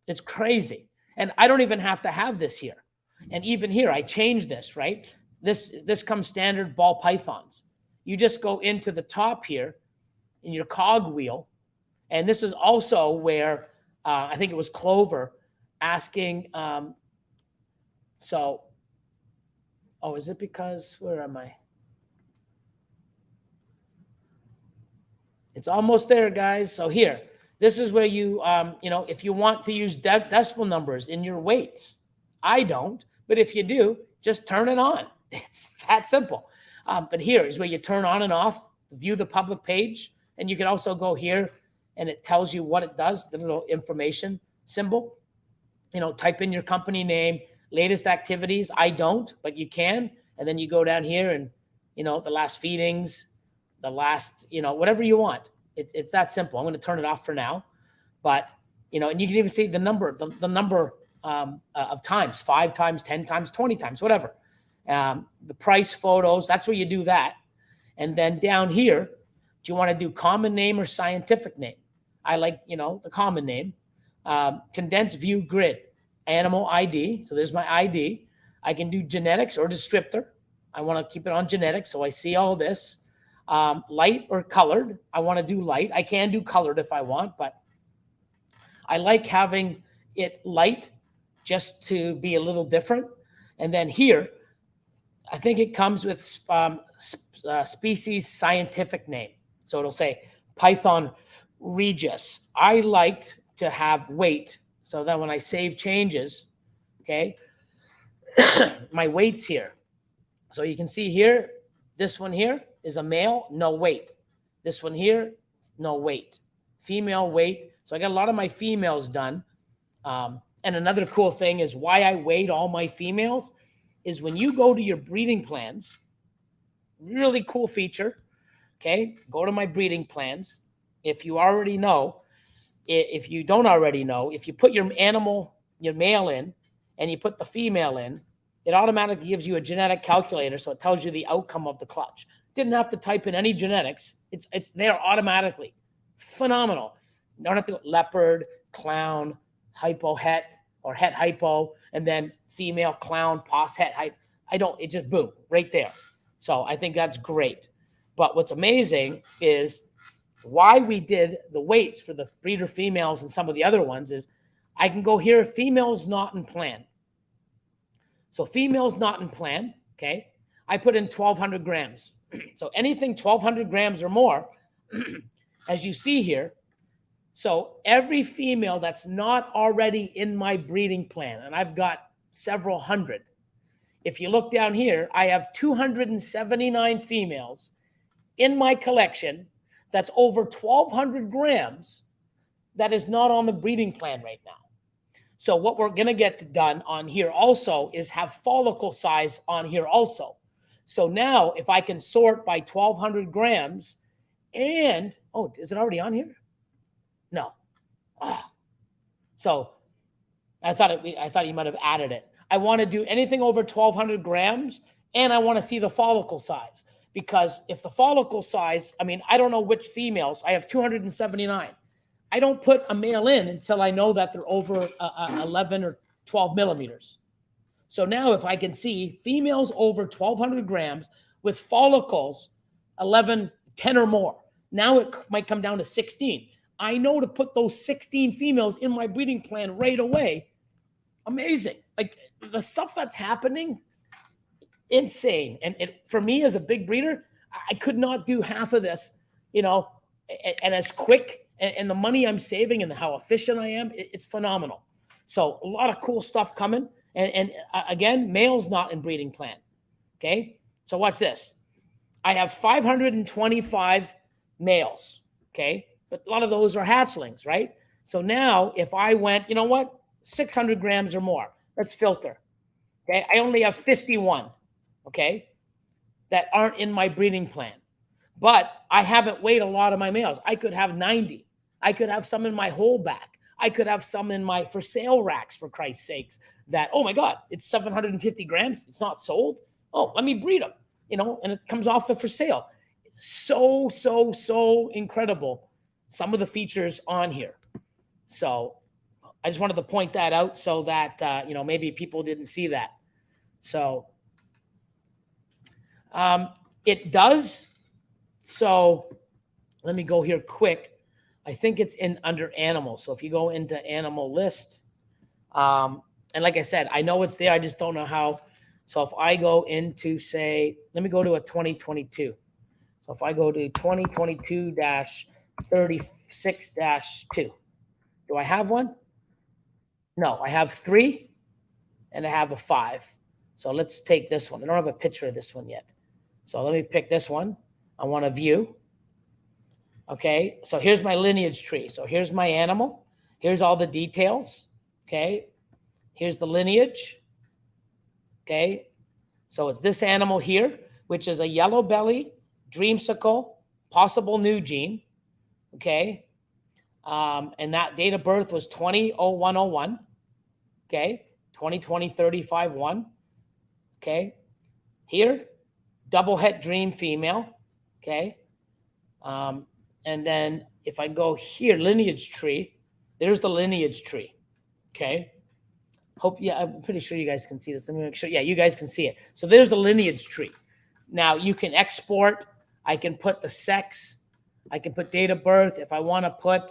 it's crazy. And I don't even have to have this here. And even here, I changed this, right? This comes standard ball pythons. You just go into the top here in your cog wheel. And this is also where I think it was Clover asking, is it because, where am I? It's almost there, guys. So here, this is where you, if you want to use decimal numbers in your weights, I don't, but if you do, just turn it on. It's that simple. But here is where you turn on and off, view the public page, and you can also go here and it tells you what it does, the little information symbol. Type in your company name, latest activities. I don't, but you can. And then you go down here and, the last feedings, the last, whatever you want. It's that simple. I'm going to turn it off for now. But, and you can even see the number of times, 5 times, 10 times, 20 times, whatever. The price photos, that's where you do that. And then down here, do you want to do common name or scientific name? I like, the common name. Condensed view grid, animal ID. So there's my ID. I can do genetics or descriptor. I want to keep it on genetics, so I see all this. Light or colored. I want to do light. I can do colored if I want, but I like having it light just to be a little different. And then here, I think it comes with species scientific name. So it'll say Python Regis. I liked to have weight so that when I save changes, okay, my weight's here. So you can see here, this one here is a male, no weight. This one here, no weight. Female weight. So I got a lot of my females done. And another cool thing is why I weighed all my females is when you go to your breeding plans, really cool feature, okay? Go to my breeding plans. If you already know, if you don't already know, if you put your male in and you put the female in, it automatically gives you a genetic calculator, so it tells you the outcome of the clutch. Didn't have to type in any genetics. It's there automatically. Phenomenal. You don't have to go leopard, clown, hypo het, or het hypo, and then female clown, pos het hype. It just boom, right there. So I think that's great. But what's amazing is why we did the weights for the breeder females and some of the other ones is I can go here, females not in plan. So females not in plan, okay? I put in 1,200 grams. So anything 1,200 grams or more, as you see here, So every female that's not already in my breeding plan, and I've got several hundred. If you look down here, I have 279 females in my collection that's over 1,200 grams that is not on the breeding plan right now. So what we're going to get done on here also is have follicle size on here also. So now if I can sort by 1,200 grams and, oh, is it already on here? No. Oh. So I thought you might have added it. I want to do anything over 1,200 grams, and I want to see the follicle size. Because if the follicle size, I mean, I don't know which females. I have 279. I don't put a male in until I know that they're over 11 or 12 millimeters. So now if I can see females over 1,200 grams with follicles 11, 10 or more, now it might come down to 16. I know to put those 16 females in my breeding plan right away. Amazing. Like the stuff that's happening, insane. And for me as a big breeder, I could not do half of this, and as quick, and the money I'm saving and how efficient I am, it's phenomenal. So a lot of cool stuff coming. And again, males not in breeding plan. Okay. So watch this. I have 525 males. Okay. But a lot of those are hatchlings, right? So now if I went, 600 grams or more, let's filter. Okay. I only have 51. Okay. That aren't in my breeding plan. But I haven't weighed a lot of my males. I could have 90. I could have some in my whole back. I could have some in my for sale racks, for Christ's sakes, that, oh my God, it's 750 grams. It's not sold. Oh, let me breed them, and it comes off the for sale. So incredible. Some of the features on here. So I just wanted to point that out so that, maybe people didn't see that. So it does. So let me go here quick. I think it's under animals. So if you go into animal list, and like I said, I know it's there. I just don't know how. So if I go into, say, let me go to a 2022. So if I go to 2022-36-2, do I have one? No, I have 3 and I have a 5. So let's take this one. I don't have a picture of this one yet. So let me pick this one. I want to view. Okay, so here's my lineage tree. So here's my animal. Here's all the details. Okay, here's the lineage. Okay, so it's this animal here, which is a yellow belly, dreamsicle, possible new gene. Okay, and that date of birth was 20/01/01. Okay, 2020-35/1. Okay, here, double het dream female. Okay. And then if I go here, lineage tree, there's the lineage tree. Okay. I'm pretty sure you guys can see this. Let me make sure. Yeah, you guys can see it. So there's the lineage tree. Now you can export. I can put the sex. I can put date of birth. If I want to put,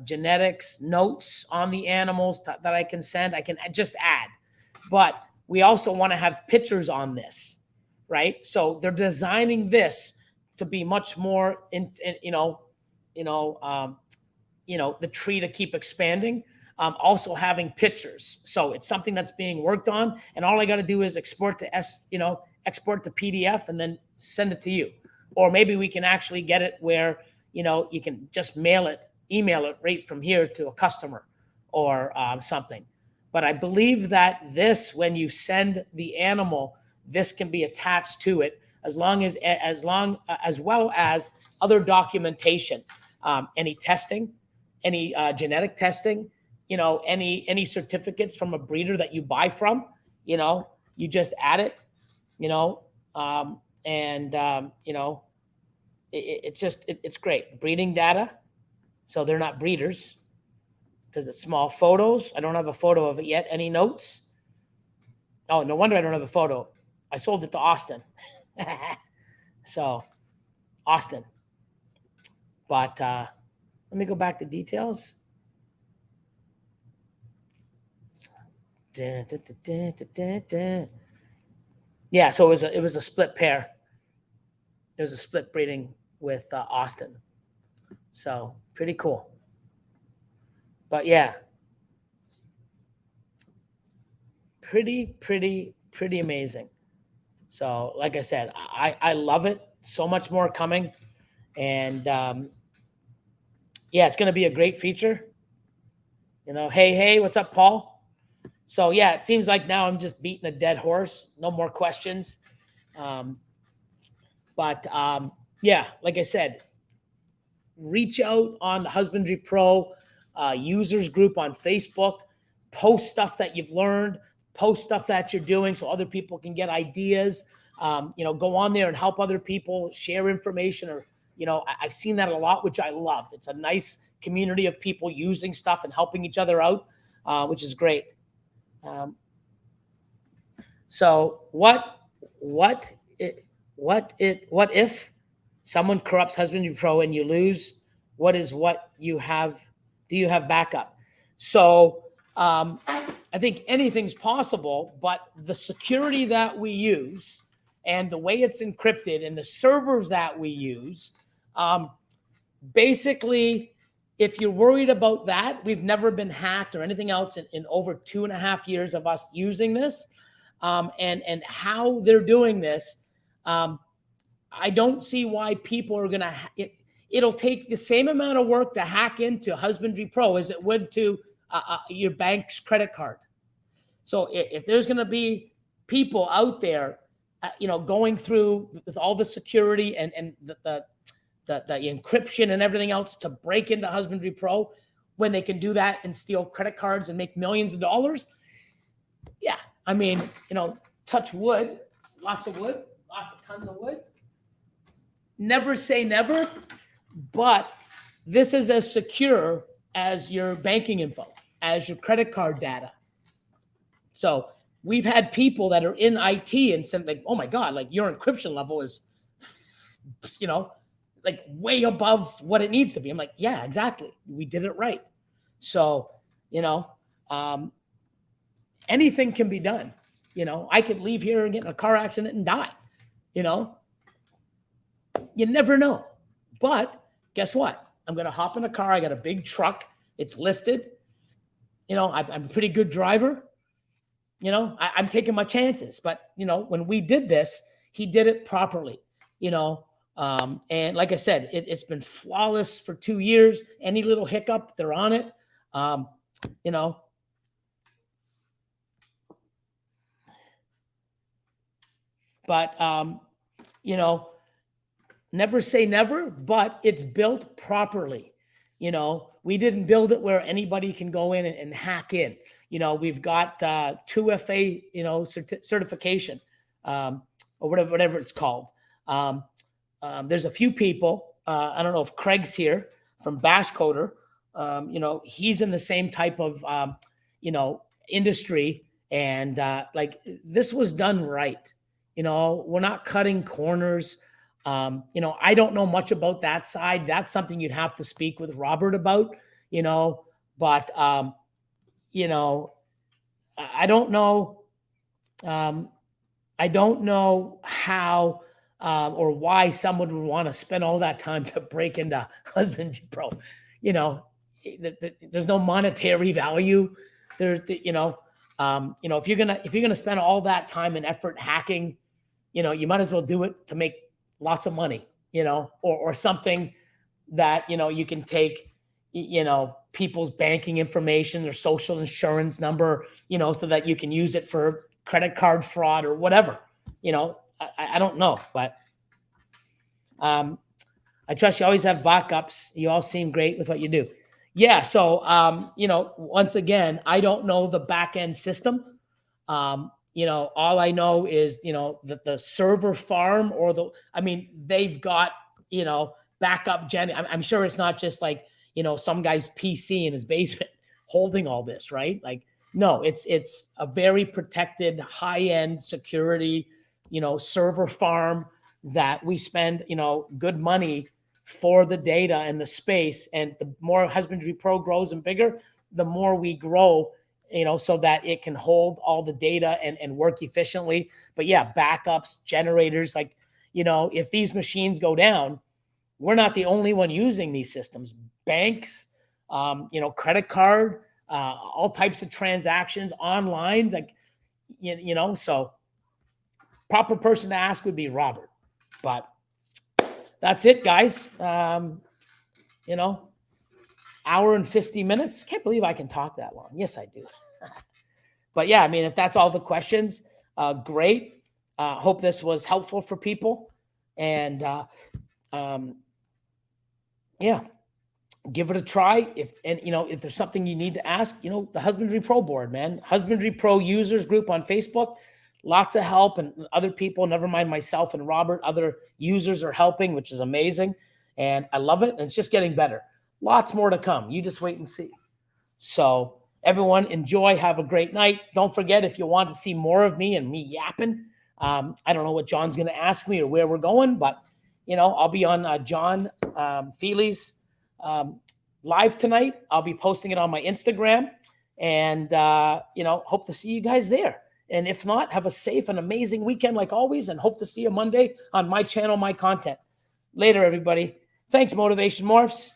genetics notes on the animals that I can send, I can just add. But we also want to have pictures on this, right? So they're designing this to be much more the tree to keep expanding. Also having pictures. So it's something that's being worked on, and all I got to do is export to export the PDF and then send it to you. Or maybe we can actually get it where, you can just email it right from here to a customer or something. But I believe that this, when you send the animal, this can be attached to it, as well as other documentation, any testing, any genetic testing, any certificates from a breeder that you buy from, you just add it, it's great. Breeding data, so they're not breeders because it's small. Photos, I don't have a photo of it yet. Any notes? Oh, no wonder I don't have a photo. I sold it to Austin. So, Austin. But let me go back to details. Yeah, so it was a split pair. It was a split breeding with Austin. So pretty cool. But yeah, pretty amazing. So like I said, I love it. So much more coming. And yeah, it's going to be a great feature. Hey, what's up, Paul? So yeah, it seems like now I'm just beating a dead horse. No more questions. But yeah, like I said, reach out on the Husbandry Pro users group on Facebook. Post stuff that you've learned. Post stuff that you're doing so other people can get ideas. Go on there and help other people share information. Or I've seen that a lot, which I love. It's a nice community of people using stuff and helping each other out, which is great. So what if someone corrupts Husbandry Pro and you lose? What you have? Do you have backup? So I think anything's possible, but the security that we use and the way it's encrypted and the servers that we use, basically, if you're worried about that, we've never been hacked or anything else in over 2.5 years of us using this. And how they're doing this, I don't see why people are going to. It'll take the same amount of work to hack into Husbandry Pro as it would to your bank's credit card. So if there's going to be people out there, going through with all the security and the encryption and everything else to break into Husbandry Pro, when they can do that and steal credit cards and make millions of dollars, yeah. I mean, touch wood, lots of tons of wood. Never say never, but this is as secure as your banking info, as your credit card data. So we've had people that are in IT and said, like, oh my God, like your encryption level is, like way above what it needs to be. I'm like, yeah, exactly. We did it right. So, anything can be done. I could leave here and get in a car accident and die. You never know. But guess what? I'm going to hop in a car. I got a big truck. It's lifted. I'm a pretty good driver. I'm taking my chances. But, when we did this, he did it properly, and like I said, it's been flawless for 2 years. Any little hiccup, they're on it. But, never say never, but it's built properly. We didn't build it where anybody can go in and hack in. We've got 2FA, certification, or whatever it's called. There's a few people. I don't know if Craig's here from Bash Coder. He's in the same type of, industry. And like this was done right. We're not cutting corners. I don't know much about that side. That's something you'd have to speak with Robert about, but, I don't know. I don't know how or why someone would want to spend all that time to break into Husbandry Pro. There's no monetary value. There's if you're gonna spend all that time and effort hacking, you might as well do it to make lots of money, or something that, you can take, people's banking information, their social insurance number, so that you can use it for credit card fraud or whatever. I don't know, but I trust you always have backups. You all seem great with what you do. Yeah. So, once again, I don't know the back end system. All I know is, that the server farm they've got, backup I'm sure it's not just like, some guy's PC in his basement holding all this, right? Like, no, it's a very protected, high-end security, server farm that we spend, good money for the data and the space. And the more Husbandry Pro grows and bigger, the more we grow, so that it can hold all the data and work efficiently. But yeah, backups, generators, like, if these machines go down, we're not the only one using these systems. Banks, credit card, all types of transactions online, like, so proper person to ask would be Robert. But that's it, guys. Hour and 50 minutes. Can't believe I can talk that long. Yes, I do. But yeah, I mean, if that's all the questions, great. Hope this was helpful for people. And yeah, give it a try. If there's something you need to ask, the Husbandry Pro board, man. Husbandry Pro users group on Facebook. Lots of help, and other people, never mind myself and Robert, other users are helping, which is amazing. And I love it. And it's just getting better. Lots more to come. You just wait and see. So everyone, enjoy. Have a great night. Don't forget, if you want to see more of me and me yapping, I don't know what John's going to ask me or where we're going, but, I'll be on John Feely's live tonight. I'll be posting it on my Instagram, and, hope to see you guys there. And if not, have a safe and amazing weekend like always, and hope to see you Monday on my channel, my content. Later, everybody. Thanks, Motivation Morphs.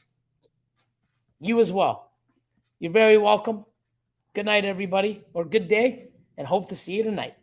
You as well. You're very welcome. Good night, everybody, or good day, and hope to see you tonight.